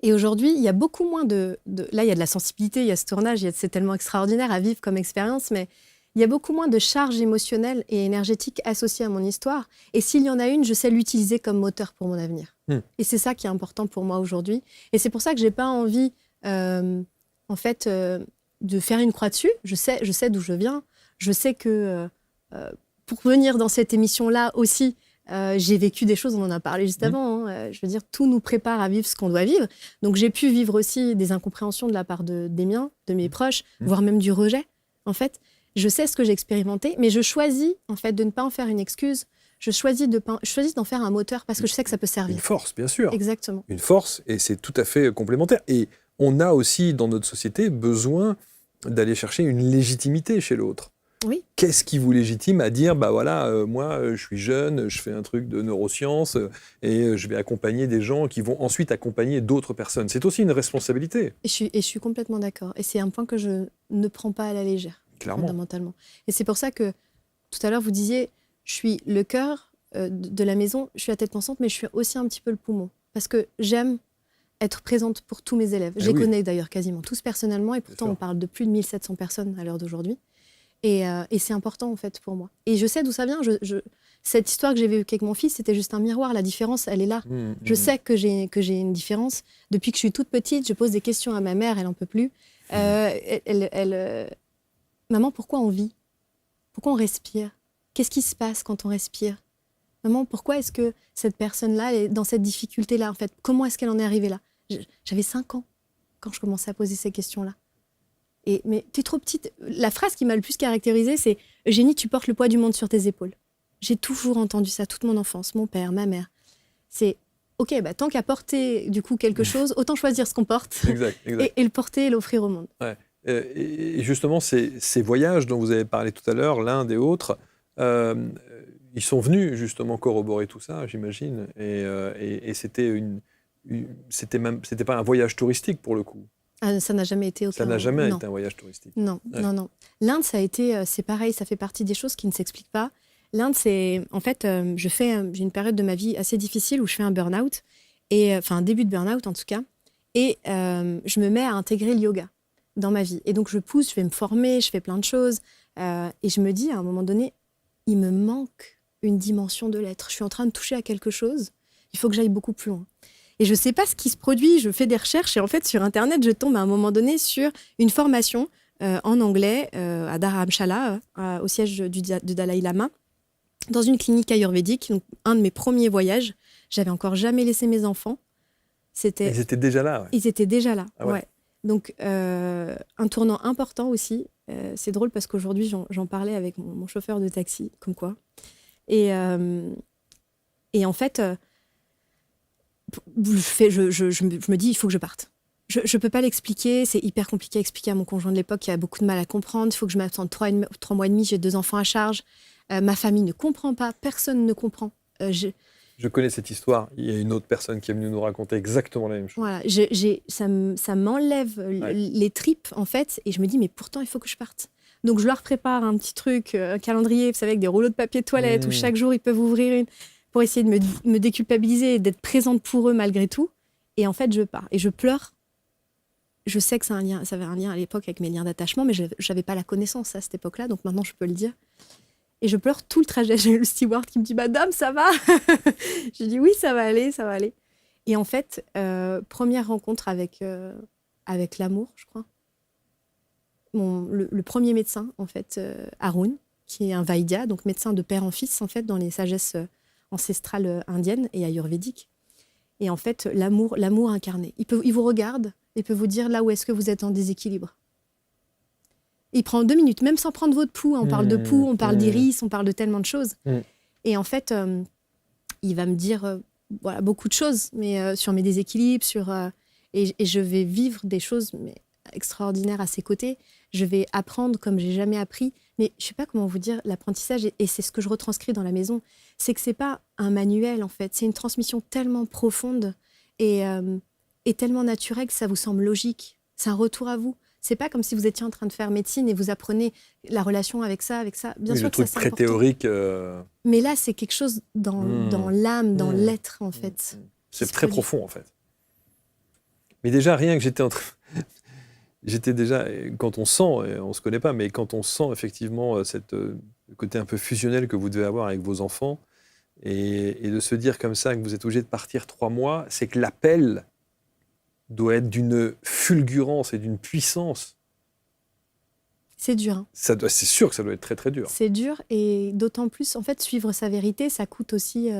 Et aujourd'hui, il y a beaucoup moins là, il y a de la sensibilité, il y a ce tournage, c'est tellement extraordinaire à vivre comme expérience, mais il y a beaucoup moins de charges émotionnelles et énergétiques associées à mon histoire. Et s'il y en a une, je sais l'utiliser comme moteur pour mon avenir. Et c'est ça qui est important pour moi aujourd'hui. Et c'est pour ça que je n'ai pas envie, de faire une croix dessus. Je sais d'où je viens. Je sais que pour venir dans cette émission-là aussi, j'ai vécu des choses, on en a parlé juste avant. Je veux dire, tout nous prépare à vivre ce qu'on doit vivre. Donc j'ai pu vivre aussi des incompréhensions de la part des miens, de mes proches, voire même du rejet, en fait. Je sais ce que j'ai expérimenté, mais je choisis en fait de ne pas en faire une excuse. Je choisis d'en faire un moteur parce que je sais que ça peut servir. Une force, bien sûr. Exactement. Une force, et c'est tout à fait complémentaire. Et on a aussi, dans notre société, besoin d'aller chercher une légitimité chez l'autre. Oui. Qu'est-ce qui vous légitime à dire, moi, je suis jeune, je fais un truc de neurosciences et je vais accompagner des gens qui vont ensuite accompagner d'autres personnes. C'est aussi une responsabilité. Et je suis complètement d'accord. Et c'est un point que je ne prends pas à la légère. Clairement. Fondamentalement. Et c'est pour ça que, tout à l'heure, vous disiez, je suis le cœur de la maison, je suis la tête pensante, mais je suis aussi un petit peu le poumon. Parce que j'aime être présente pour tous mes élèves. Je les connais d'ailleurs quasiment tous personnellement, et pourtant on parle de plus de 1700 personnes à l'heure d'aujourd'hui. Et c'est important, en fait, pour moi. Et je sais d'où ça vient. Cette histoire que j'ai vécue avec mon fils, c'était juste un miroir. La différence, elle est là. Je sais que j'ai une différence. Depuis que je suis toute petite, je pose des questions à ma mère, elle n'en peut plus. Maman, pourquoi on vit? Pourquoi on respire? Qu'est-ce qui se passe quand on respire? Maman, pourquoi est-ce que cette personne-là est dans cette difficulté-là, en fait? Comment est-ce qu'elle en est arrivée là? J'avais 5 ans quand je commençais à poser ces questions-là. Mais t'es trop petite. La phrase qui m'a le plus caractérisée, c'est « Eugénie, tu portes le poids du monde sur tes épaules ». J'ai toujours entendu ça toute mon enfance, mon père, ma mère. C'est « Ok, tant qu'à porter du coup quelque chose, autant choisir ce qu'on porte exact. Et le porter et l'offrir au monde. » Et justement, ces voyages dont vous avez parlé tout à l'heure, l'un des autres, ils sont venus justement corroborer tout ça, j'imagine. Et c'était pas un voyage touristique pour le coup. Ça n'a jamais été aucun. Ça n'a jamais été un voyage touristique. Non. L'Inde, c'est pareil, ça fait partie des choses qui ne s'expliquent pas. L'Inde, c'est en fait, j'ai une période de ma vie assez difficile où je fais un burn-out, un début de burn-out en tout cas, et je me mets à intégrer le yoga dans ma vie. Et donc je pousse, je vais me former, je fais plein de choses, et je me dis à un moment donné, il me manque une dimension de l'être. Je suis en train de toucher à quelque chose. Il faut que j'aille beaucoup plus loin. Et je ne sais pas ce qui se produit. Je fais des recherches et en fait, sur Internet, je tombe à un moment donné sur une formation en anglais à Dharamshala, au siège du Dalai Lama, dans une clinique ayurvédique. Donc, un de mes premiers voyages. J'avais encore jamais laissé mes enfants. Ils étaient déjà là. Ouais. Ils étaient déjà là, ah ouais. ouais. Donc, un tournant important aussi. C'est drôle parce qu'aujourd'hui, j'en parlais avec mon chauffeur de taxi, comme quoi. Et en fait, je me dis, il faut que je parte. Je ne peux pas l'expliquer. C'est hyper compliqué à expliquer à mon conjoint de l'époque qui a beaucoup de mal à comprendre. Il faut que je m'absente 3 mois et demi. J'ai 2 enfants à charge. Ma famille ne comprend pas. Personne ne comprend. Je connais cette histoire. Il y a une autre personne qui est venue nous raconter exactement la même chose. Voilà, ça m'enlève les tripes, en fait, et je me dis, mais pourtant, il faut que je parte. Donc, je leur prépare un petit truc, un calendrier, vous savez, avec des rouleaux de papier de toilette, où chaque jour, ils peuvent ouvrir une, pour essayer de me déculpabiliser et d'être présente pour eux malgré tout. Et en fait, je pars. Et je pleure. Je sais que ça avait un lien à l'époque avec mes liens d'attachement, mais je n'avais pas la connaissance à cette époque-là, donc maintenant, je peux le dire. Et je pleure tout le trajet. J'ai le steward qui me dit « Madame, ça va ?» Je dis « Oui, ça va aller, ça va aller. » Et en fait, première rencontre avec l'amour, je crois. Le premier médecin, en fait, Arun, qui est un Vaidya, donc médecin de père en fils, en fait, dans les sagesses ancestrales indiennes et ayurvédiques. Et en fait, l'amour incarné. Il vous regarde, il peut vous dire là où est-ce que vous êtes en déséquilibre. Il prend 2 minutes, même sans prendre votre pouls. On parle de pouls, on parle d'iris, on parle de tellement de choses. Et en fait, il va me dire voilà, beaucoup de choses, mais sur mes déséquilibres, et je vais vivre des choses extraordinaires à ses côtés. Je vais apprendre comme j'ai jamais appris. Mais je ne sais pas comment vous dire, l'apprentissage, et c'est ce que je retranscris dans la maison, c'est que ce n'est pas un manuel, en fait. C'est une transmission tellement profonde et tellement naturelle que ça vous semble logique. C'est un retour à vous. C'est pas comme si vous étiez en train de faire médecine et vous apprenez la relation avec ça. Bien sûr le que truc ça, c'est très important. théorique. Mais là, c'est quelque chose dans l'âme, dans l'être, en fait. C'est très profond, en fait. Mais déjà, rien que j'étais déjà, quand on sent, et on ne se connaît pas, mais quand on sent effectivement le côté un peu fusionnel que vous devez avoir avec vos enfants, et de se dire comme ça que vous êtes obligé de partir 3 mois, c'est que l'appel doit être d'une fulgurance et d'une puissance. C'est dur. Hein. C'est sûr que ça doit être très, très dur. C'est dur, et d'autant plus, en fait, suivre sa vérité, ça coûte aussi...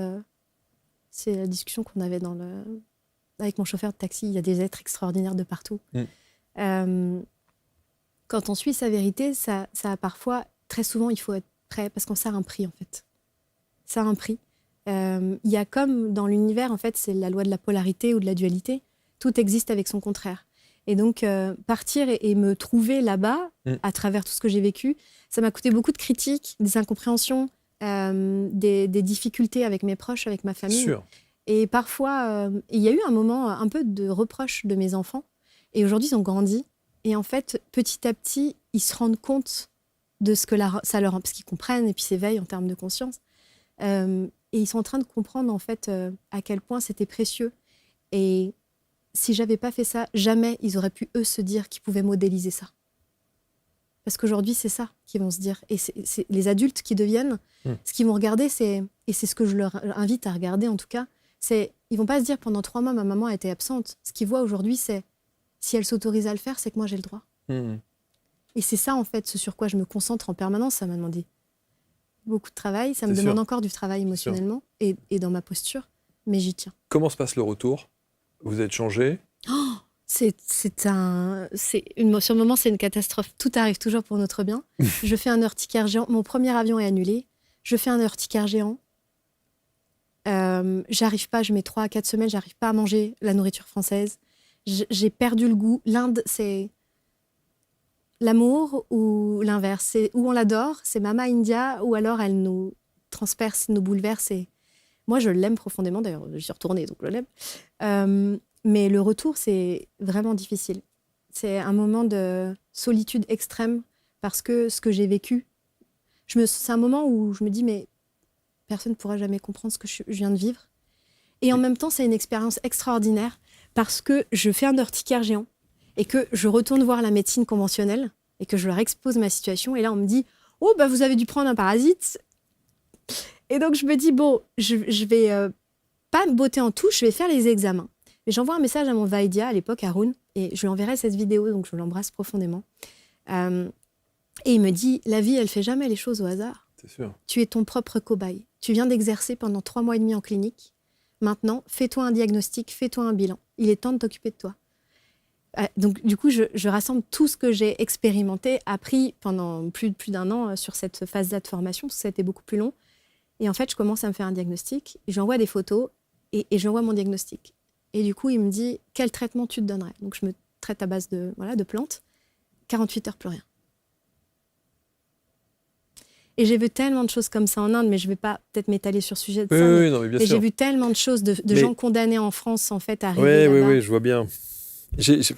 c'est la discussion qu'on avait avec mon chauffeur de taxi. Il y a des êtres extraordinaires de partout. Quand on suit sa vérité, ça a parfois... Très souvent, il faut être prêt, parce qu'on sert un prix, en fait. Ça a un prix. Il y a comme dans l'univers, en fait, c'est la loi de la polarité ou de la dualité. Tout existe avec son contraire. Et donc, partir et me trouver là-bas, à travers tout ce que j'ai vécu, ça m'a coûté beaucoup de critiques, des incompréhensions, des difficultés avec mes proches, avec ma famille. Sûr. Et parfois, il y a eu un moment un peu de reproche de mes enfants. Et aujourd'hui, ils ont grandi. Et en fait, petit à petit, ils se rendent compte de ce que ça leur... Parce qu'ils comprennent et puis s'éveillent en termes de conscience. Et ils sont en train de comprendre, en fait, à quel point c'était précieux. Et... si j'avais pas fait ça, jamais ils auraient pu, eux, se dire qu'ils pouvaient modéliser ça. Parce qu'aujourd'hui, c'est ça qu'ils vont se dire. Et c'est les adultes qui deviennent, ce qu'ils vont regarder, et c'est ce que je leur invite à regarder en tout cas, ils vont pas se dire pendant 3 mois, ma maman a été absente. Ce qu'ils voient aujourd'hui, c'est si elle s'autorise à le faire, c'est que moi j'ai le droit. Et c'est ça, en fait, ce sur quoi je me concentre en permanence. Ça m'a demandé beaucoup de travail, ça me demande encore du travail émotionnellement et dans ma posture, mais j'y tiens. Comment se passe le retour ? Vous êtes changé ? Sur le moment, c'est une catastrophe. Tout arrive toujours pour notre bien. Je fais un urticaire géant. Mon premier avion est annulé. Je fais un urticaire géant. J'arrive pas, je mets 3 à 4 semaines, j'arrive pas à manger la nourriture française. J'ai perdu le goût. L'Inde, c'est l'amour ou l'inverse. C'est où on l'adore, c'est Mama India, ou alors elle nous transperce, nous bouleverse. Et moi, je l'aime profondément. D'ailleurs, je suis retournée, donc je l'aime. Mais le retour, c'est vraiment difficile. C'est un moment de solitude extrême parce que ce que j'ai vécu, c'est un moment où je me dis, mais personne ne pourra jamais comprendre ce que je viens de vivre. Et en même temps, c'est une expérience extraordinaire parce que je fais un urticaire géant et que je retourne voir la médecine conventionnelle et que je leur expose ma situation. Et là, on me dit, oh, bah, vous avez dû prendre un parasite. Et donc, je me dis, bon, je vais pas me botter en touche, je vais faire les examens. Mais j'envoie un message à mon Vaidia, à l'époque, Haroun, et je lui enverrai cette vidéo, donc je l'embrasse profondément. Et il me dit, la vie, elle fait jamais les choses au hasard. C'est sûr. Tu es ton propre cobaye. Tu viens d'exercer pendant 3 mois et demi en clinique. Maintenant, fais-toi un diagnostic, fais-toi un bilan. Il est temps de t'occuper de toi. Donc, du coup, je rassemble tout ce que j'ai expérimenté, appris pendant plus d'1 an sur cette phase-là de formation, parce que ça a été beaucoup plus long. Et en fait, je commence à me faire un diagnostic. J'envoie des photos et j'envoie mon diagnostic. Et du coup, il me dit, quel traitement tu te donnerais? Donc, je me traite à base de plantes. 48 heures, plus rien. Et j'ai vu tellement de choses comme ça en Inde, mais je ne vais pas peut-être m'étaler sur ce sujet de ça. Oui, non, mais bien sûr. J'ai vu tellement de choses de gens condamnés en France, en fait, à arriver là-bas. Oui, je vois bien. J'ai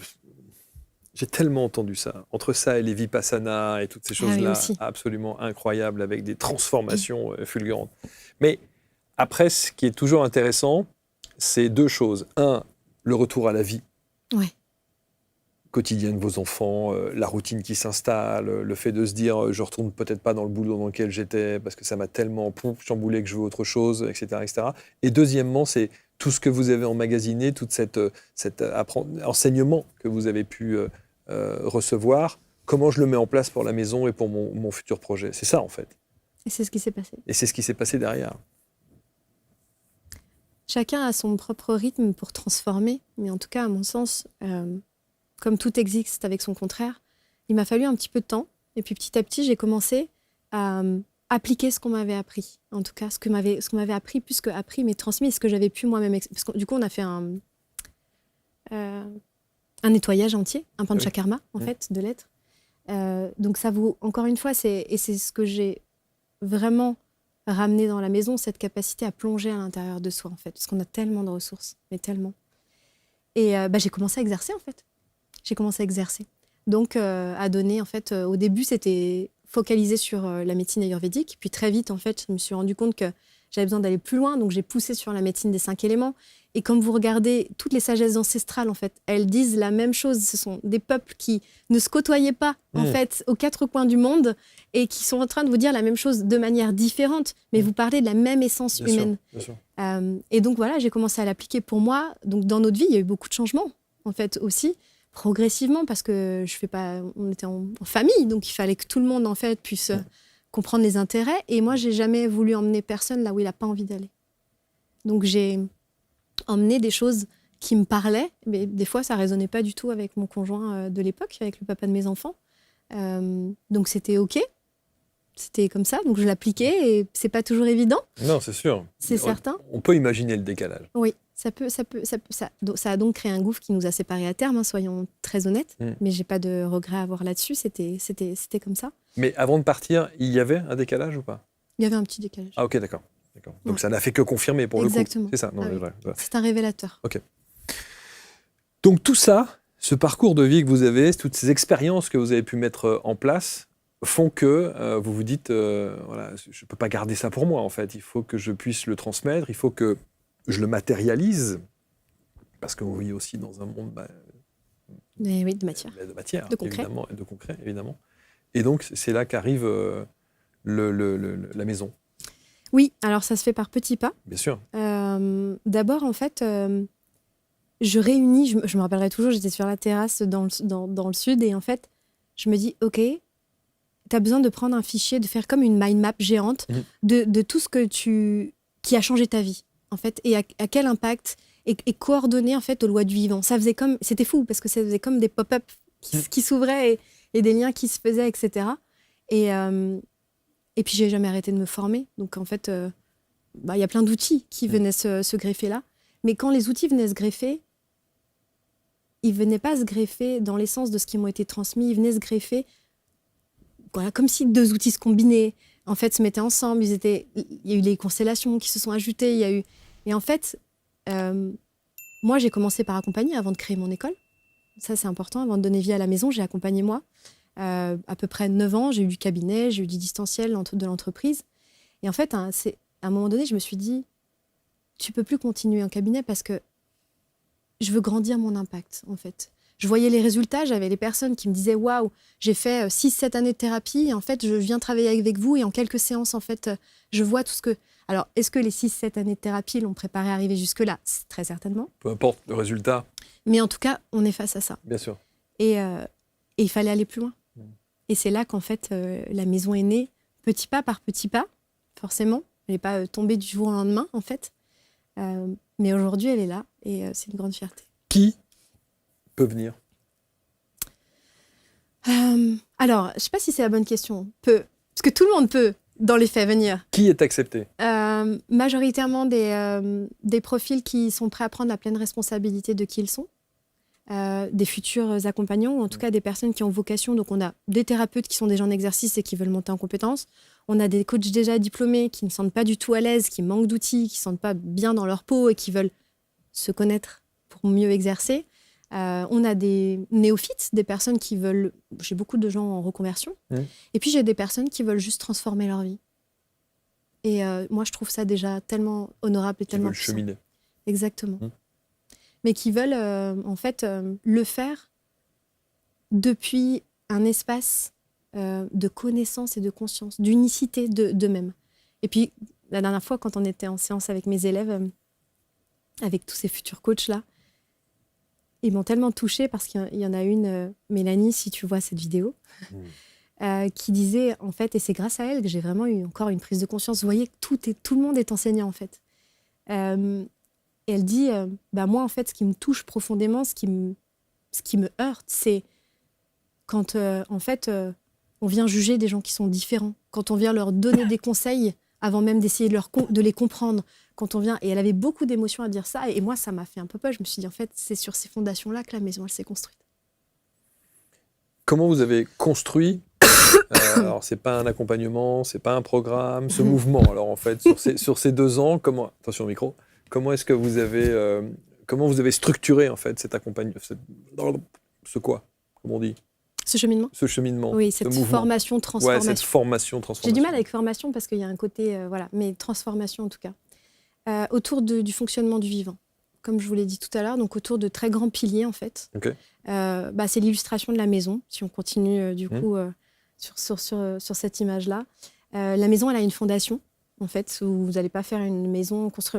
tellement entendu ça. Entre ça et les Vipassana et toutes ces choses-là, absolument incroyables, avec des transformations fulgurantes. Mais après, ce qui est toujours intéressant, c'est 2 choses. 1, le retour à la vie. Ouais. Quotidienne de vos enfants, la routine qui s'installe, le fait de se dire je retourne peut-être pas dans le boulot dans lequel j'étais parce que ça m'a tellement chamboulé que je veux autre chose, etc., etc. Et deuxièmement, c'est tout ce que vous avez emmagasiné, tout cet enseignement que vous avez pu recevoir, comment je le mets en place pour la maison et pour mon futur projet. C'est ça, en fait. Et c'est ce qui s'est passé. Et c'est ce qui s'est passé derrière. Chacun a son propre rythme pour transformer, mais en tout cas, à mon sens... comme tout existe avec son contraire, il m'a fallu un petit peu de temps. Et puis petit à petit, j'ai commencé à appliquer ce qu'on m'avait appris. En tout cas, ce qu'on m'avait appris, plus que appris, mais transmis, ce que j'avais pu moi-même... Parce que du coup, on a fait un nettoyage entier, un panchakarma, en fait, de l'être. Donc ça vous... Encore une fois, c'est ce que j'ai vraiment ramené dans la maison, cette capacité à plonger à l'intérieur de soi, en fait. Parce qu'on a tellement de ressources, mais tellement. Et j'ai commencé à exercer, en fait. J'ai commencé à exercer. Donc, à donner, en fait, au début, c'était focalisé sur la médecine ayurvédique. Puis très vite, en fait, je me suis rendu compte que j'avais besoin d'aller plus loin. Donc, j'ai poussé sur la médecine des 5 éléments. Et comme vous regardez, toutes les sagesses ancestrales, en fait, elles disent la même chose. Ce sont des peuples qui ne se côtoyaient pas, en fait, aux 4 coins du monde et qui sont en train de vous dire la même chose de manière différente. Mais vous parlez de la même essence humaine. Bien sûr. Et donc, voilà, j'ai commencé à l'appliquer pour moi. Donc, dans notre vie, il y a eu beaucoup de changements, en fait, aussi. Progressivement, parce que on était en famille, donc il fallait que tout le monde en fait puisse comprendre les intérêts. Et moi, j'ai jamais voulu emmener personne là où il n'a pas envie d'aller. Donc j'ai emmené des choses qui me parlaient, mais des fois ça résonnait pas du tout avec mon conjoint de l'époque, avec le papa de mes enfants. Donc c'était ok, c'était comme ça. Donc je l'appliquais et c'est pas toujours évident. Non, c'est sûr. C'est certain. On peut imaginer le décalage. Oui. Ça a donc créé un gouffre qui nous a séparés à terme, soyons très honnêtes. Mais j'ai pas de regret à avoir là-dessus, c'était comme ça. Mais avant de partir, il y avait un décalage ou pas? Il y avait un petit décalage. Ah ok, d'accord. Donc ça n'a fait que confirmer pour Exactement. le coup. C'est ça. Non, oui. C'est un révélateur. Ok. Donc tout ça, ce parcours de vie que vous avez, toutes ces expériences que vous avez pu mettre en place, font que vous vous dites, voilà, je peux pas garder ça pour moi en fait. Il faut que je puisse le transmettre, il faut que je le matérialise, parce que vous vivez aussi dans un monde de matière. De concret. Évidemment, et de concret, évidemment. Et donc, c'est là qu'arrive la maison. Oui, alors ça se fait par petits pas. Bien sûr. D'abord, en fait, je réunis, je me rappellerai toujours, j'étais sur la terrasse dans le sud, et en fait, je me dis, OK, tu as besoin de prendre un fichier, de faire comme une mind map géante de tout ce qui a changé ta vie. En fait, et à quel impact, et coordonner en fait aux lois du vivant. C'était fou parce que ça faisait comme des pop-up qui s'ouvraient et des liens qui se faisaient, etc. Et puis j'ai jamais arrêté de me former. Donc en fait, y a plein d'outils qui venaient se greffer là. Mais quand les outils venaient se greffer, ils venaient pas se greffer dans l'essence de ce qui m'ont été transmis. Ils venaient se greffer, voilà, comme si 2 outils se combinaient. En fait, se mettaient ensemble. Il y a eu les constellations qui se sont ajoutées. Il y a eu... Et en fait, moi, j'ai commencé par accompagner avant de créer mon école. Ça, c'est important. Avant de donner vie à la maison, j'ai accompagné moi. À peu près 9 ans, j'ai eu du cabinet, j'ai eu du distanciel de l'entreprise. Et en fait, à un moment donné, je me suis dit, tu peux plus continuer en cabinet parce que je veux grandir mon impact, en fait. Je voyais les résultats, j'avais les personnes qui me disaient « Waouh, j'ai fait 6-7 années de thérapie et en fait, je viens travailler avec vous et en quelques séances, en fait, je vois tout ce que... » Alors, est-ce que les 6-7 années de thérapie l'ont préparé à arriver jusque-là? Très certainement. Peu importe le résultat. Mais en tout cas, on est face à ça. Bien sûr. Et il fallait aller plus loin. Et c'est là qu'en fait, la maison est née, petit pas par petit pas, forcément. Elle n'est pas tombée du jour au lendemain, en fait. Mais aujourd'hui, elle est là et c'est une grande fierté. Qui peut venir? Alors, je ne sais pas si c'est la bonne question. Peut. Parce que tout le monde peut, dans les faits, venir. Qui est accepté? Majoritairement des profils qui sont prêts à prendre la pleine responsabilité de qui ils sont. Des futurs accompagnants, ou en tout cas des personnes qui ont vocation. Donc, on a des thérapeutes qui sont déjà en exercice et qui veulent monter en compétences. On a des coachs déjà diplômés qui ne se sentent pas du tout à l'aise, qui manquent d'outils, qui ne se sentent pas bien dans leur peau et qui veulent se connaître pour mieux exercer. On a des néophytes, des personnes qui veulent... J'ai beaucoup de gens en reconversion. Et puis, j'ai des personnes qui veulent juste transformer leur vie. Et moi, je trouve ça déjà tellement honorable et tellement puissant. Cheminer. Exactement. Mais qui veulent, en fait, le faire depuis un espace de connaissance et de conscience, d'unicité d'eux-mêmes. Et puis, la dernière fois, quand on était en séance avec mes élèves, avec tous ces futurs coachs-là, ils m'ont tellement touchée parce qu'il y en a une, Mélanie, si tu vois cette vidéo, qui disait, en fait, et c'est grâce à elle que j'ai vraiment eu encore une prise de conscience. Vous voyez que tout le monde est enseignant, en fait. Et elle dit, moi, en fait, ce qui me touche profondément, ce qui me heurte, c'est quand, en fait, on vient juger des gens qui sont différents, quand on vient leur donner des conseils avant même d'essayer de les comprendre, quand on vient... Et elle avait beaucoup d'émotions à dire ça, et moi, ça m'a fait un peu peur. Je me suis dit, en fait, c'est sur ces fondations-là que la maison, elle s'est construite. Comment vous avez construit alors, c'est pas un accompagnement, c'est pas un programme, ce mouvement. Alors, en fait, sur ces 2 ans, comment... Attention au micro. Comment est-ce que vous avez structuré, en fait, cet accompagnement, ce quoi, comme on dit? Ce cheminement? Ce cheminement. Oui, cette formation, transformation. Ouais, cette formation, transformation. J'ai du mal avec formation parce qu'il y a un côté, mais transformation en tout cas. Autour du fonctionnement du vivant, comme je vous l'ai dit tout à l'heure, donc autour de très grands piliers, en fait. Okay. C'est l'illustration de la maison, si on continue du coup sur cette image-là. La maison, elle a une fondation, en fait, où vous n'allez pas faire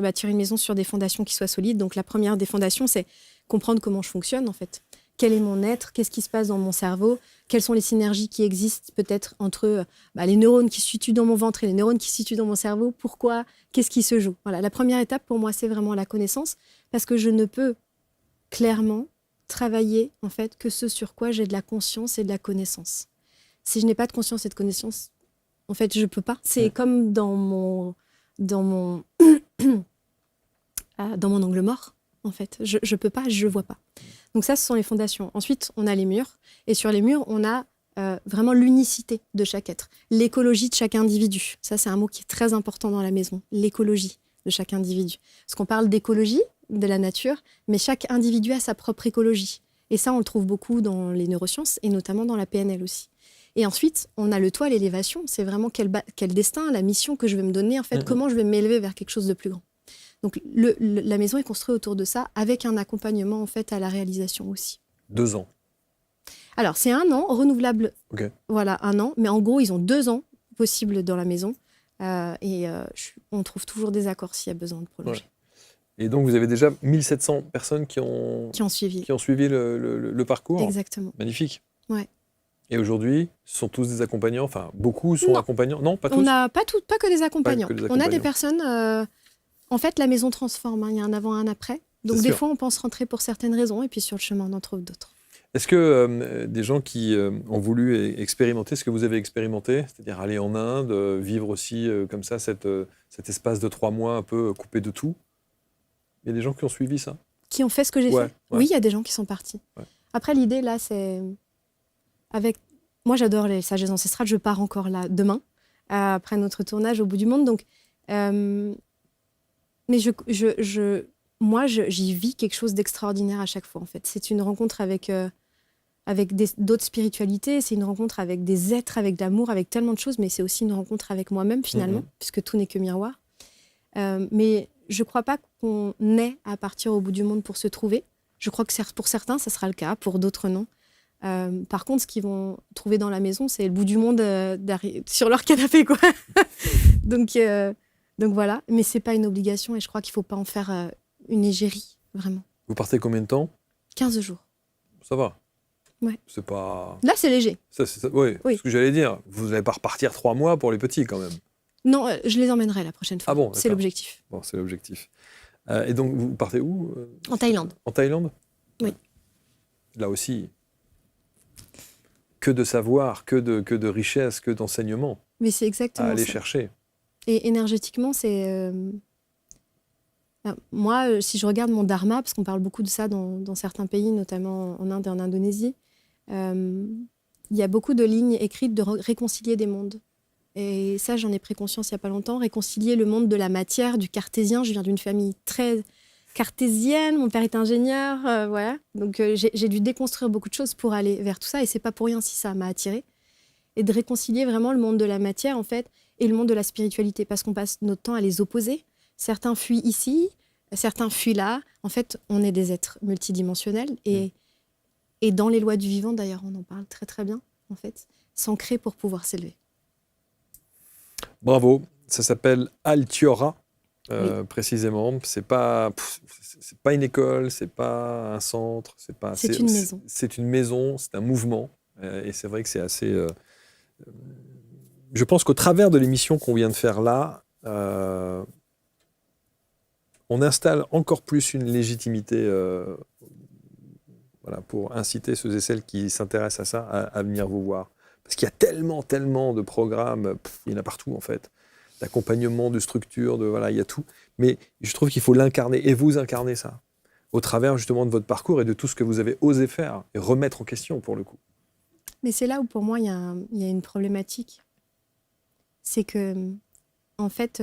bâtir une maison sur des fondations qui soient solides. Donc la première des fondations, c'est comprendre comment je fonctionne, en fait. Quel est mon être? Qu'est-ce qui se passe dans mon cerveau? Quelles sont les synergies qui existent peut-être entre les neurones qui se situent dans mon ventre et les neurones qui se situent dans mon cerveau? Pourquoi? Qu'est-ce qui se joue? Voilà, la première étape pour moi, c'est vraiment la connaissance, parce que je ne peux clairement travailler en fait que ce sur quoi j'ai de la conscience et de la connaissance. Si je n'ai pas de conscience et de connaissance, en fait, je peux pas. C'est comme dans mon angle mort. En fait, je peux pas, je vois pas. Donc ça, ce sont les fondations. Ensuite, on a les murs. Et sur les murs, on a vraiment l'unicité de chaque être. L'écologie de chaque individu. Ça, c'est un mot qui est très important dans la maison. L'écologie de chaque individu. Parce qu'on parle d'écologie, de la nature, mais chaque individu a sa propre écologie. Et ça, on le trouve beaucoup dans les neurosciences et notamment dans la PNL aussi. Et ensuite, on a le toit, l'élévation. C'est vraiment quel destin, la mission que je vais me donner, en fait, comment je vais m'élever vers quelque chose de plus grand. Donc, la maison est construite autour de ça, avec un accompagnement, en fait, à la réalisation aussi. 2 ans. Alors, c'est 1 an, renouvelable. Okay. Voilà, 1 an. Mais en gros, ils ont 2 ans possibles dans la maison. On trouve toujours des accords s'il y a besoin de prolonger. Ouais. Et donc, vous avez déjà 1700 personnes qui ont suivi le parcours. Exactement. Magnifique. Ouais. Et aujourd'hui, ce sont tous des accompagnants. Enfin, beaucoup sont accompagnants. Non, pas tous. On n'a pas que des accompagnants. On a des personnes... En fait, la maison transforme. Il y a un avant, un après. Donc, des fois, on pense rentrer pour certaines raisons. Et puis, sur le chemin, on en trouve d'autres. Est-ce que des gens qui ont voulu expérimenter ce que vous avez expérimenté, c'est-à-dire aller en Inde, vivre aussi comme ça cet espace de 3 mois un peu coupé de tout, il y a des gens qui ont suivi ça? Qui ont fait ce que j'ai fait? Oui, il y a des gens qui sont partis. Ouais. Après, l'idée, là, c'est... Moi, j'adore les sagesses ancestrales. Je pars encore là demain, après notre tournage au bout du monde. Donc... Mais moi, j'y vis quelque chose d'extraordinaire à chaque fois, en fait. C'est une rencontre avec d'autres spiritualités, c'est une rencontre avec des êtres, avec de l'amour, avec tellement de choses, mais c'est aussi une rencontre avec moi-même, finalement, puisque tout n'est que miroir. Mais je ne crois pas qu'on ait à partir au bout du monde pour se trouver. Je crois que pour certains, ça sera le cas, pour d'autres, non. Par contre, ce qu'ils vont trouver dans la maison, c'est le bout du monde sur leur canapé, quoi. Donc Donc voilà, mais c'est pas une obligation et je crois qu'il faut pas en faire une égérie, vraiment. Vous partez combien de temps ? 15 jours. Ça va. Ouais. C'est pas... Là, c'est léger. Oui, c'est ce que j'allais dire. Vous n'allez pas repartir 3 mois pour les petits, quand même. Non, je les emmènerai la prochaine fois. Ah bon, c'est l'objectif. Bon, c'est l'objectif. Et donc, vous partez où ? En Thaïlande. En Thaïlande ? Oui. Là aussi, que de savoir, que de richesse, que d'enseignement. Mais c'est exactement à aller ça. chercher. Et énergétiquement, c'est... Moi, si je regarde mon dharma, parce qu'on parle beaucoup de ça dans certains pays, notamment en Inde et en Indonésie, il y a beaucoup de lignes écrites de réconcilier des mondes. Et ça, j'en ai pris conscience il n'y a pas longtemps. Réconcilier le monde de la matière, du cartésien. Je viens d'une famille très cartésienne. Mon père est ingénieur. Voilà. Donc, j'ai dû déconstruire beaucoup de choses pour aller vers tout ça. Et c'est pas pour rien si ça m'a attirée. Et de réconcilier vraiment le monde de la matière, en fait, et le monde de la spiritualité. Parce qu'on passe notre temps à les opposer. Certains fuient ici, certains fuient là. En fait, on est des êtres multidimensionnels. Et dans les lois du vivant, d'ailleurs, on en parle très, très bien, en fait. S'ancrer pour pouvoir s'élever. Bravo. Ça s'appelle Altiora, Oui. précisément. C'est pas une école, c'est pas un centre. C'est une maison. C'est une maison, c'est un mouvement. Et c'est vrai que c'est assez... Je pense qu'au travers de l'émission qu'on vient de faire là, on installe encore plus une légitimité pour inciter ceux et celles qui s'intéressent à ça à venir vous voir. Parce qu'il y a tellement de programmes, il y en a partout en fait, d'accompagnement, de structure, il y a tout. Mais je trouve qu'il faut l'incarner, et vous incarnez ça, au travers justement de votre parcours et de tout ce que vous avez osé faire, et remettre en question pour le coup. Mais c'est là où pour moi il y a une problématique. C'est que, en fait,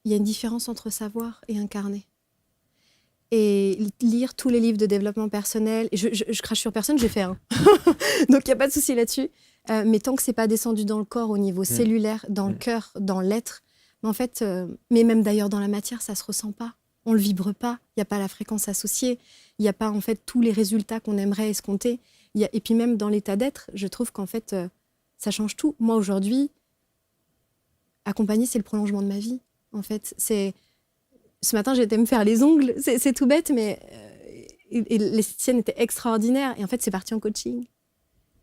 il y a une différence entre savoir et incarner. Et lire tous les livres de développement personnel, et je crache sur personne, j'ai fait un. Donc il n'y a pas de souci là-dessus. Mais tant que ce n'est pas descendu dans le corps, au niveau cellulaire, dans le cœur, dans l'être, mais en fait, mais même d'ailleurs dans la matière, ça ne se ressent pas. On ne le vibre pas, il n'y a pas la fréquence associée, il n'y a pas en fait tous les résultats qu'on aimerait escompter. Et puis même dans l'état d'être, je trouve qu'en fait, ça change tout. Moi aujourd'hui, accompagner, c'est le prolongement de ma vie. En fait, ce matin, j'ai été me faire les ongles. C'est tout bête, mais l'esthéticienne était extraordinaire. Et en fait, c'est parti en coaching.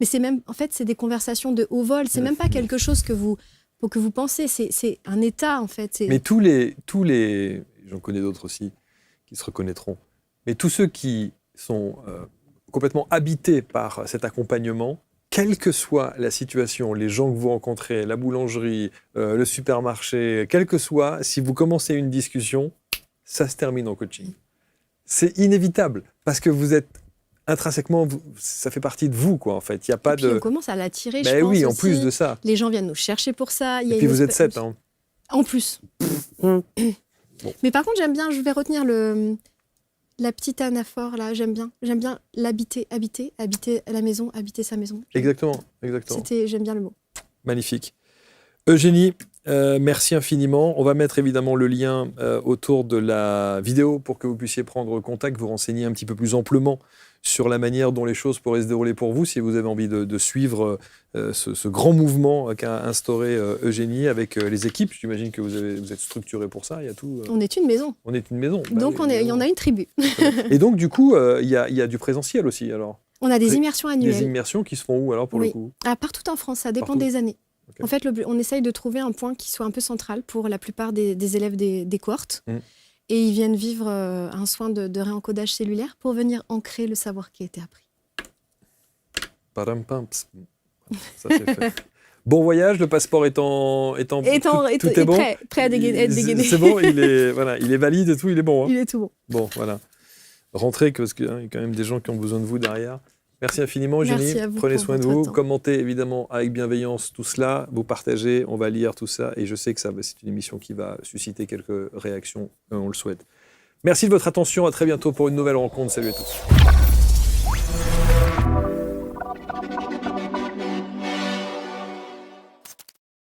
Mais c'est même, en fait, c'est des conversations de haut vol. C'est même pas quelque chose que vous pensez. C'est un état, en fait. Mais tous les, j'en connais d'autres aussi, qui se reconnaîtront. Mais tous ceux qui sont complètement habités par cet accompagnement, quelle que soit la situation, les gens que vous rencontrez, la boulangerie, le supermarché, quel que soit, si vous commencez une discussion, ça se termine en coaching. C'est inévitable, parce que vous êtes intrinsèquement, ça fait partie de vous, quoi, en fait. Il y a pas on commence à l'attirer, je pense. Oui, en aussi. plus de ça. Les gens viennent nous chercher pour ça. Et puis vous êtes 7, hein. En plus. Bon. Mais par contre, j'aime bien, je vais retenir la petite anaphore, là, j'aime bien l'habiter, habiter la maison, habiter sa maison. Exactement. J'aime bien le mot. Magnifique. Eugénie, merci infiniment. On va mettre évidemment le lien autour de la vidéo pour que vous puissiez prendre contact, vous renseigner un petit peu plus amplement sur la manière dont les choses pourraient se dérouler pour vous, si vous avez envie de suivre ce grand mouvement qu'a instauré Eugénie avec les équipes. J'imagine que vous êtes structuré pour ça. Il y a tout, On est une maison. On est une maison. Donc il y en a une tribu. Et donc du coup, il y a du présentiel aussi alors. On a des immersions annuelles. Des immersions qui se font où alors pour le coup ? Partout en France, ça dépend Partout. des années. Okay. En fait, on essaye de trouver un point qui soit un peu central pour la plupart des élèves des cohortes. Et ils viennent vivre un soin de réencodage cellulaire pour venir ancrer le savoir qui a été appris. Ça c'est fait. Bon voyage, le passeport tout est bon. Prêt à être dégainé. C'est bon, il est valide et tout, il est bon. Hein. Il est tout bon. Bon, voilà. Rentrez, parce qu'il y a quand même des gens qui ont besoin de vous derrière. Merci infiniment, Eugénie. Prenez soin de vous. Commentez évidemment avec bienveillance tout cela. Vous partagez, on va lire tout ça. Et je sais que c'est une émission qui va susciter quelques réactions. On le souhaite. Merci de votre attention. À très bientôt pour une nouvelle rencontre. Salut à tous.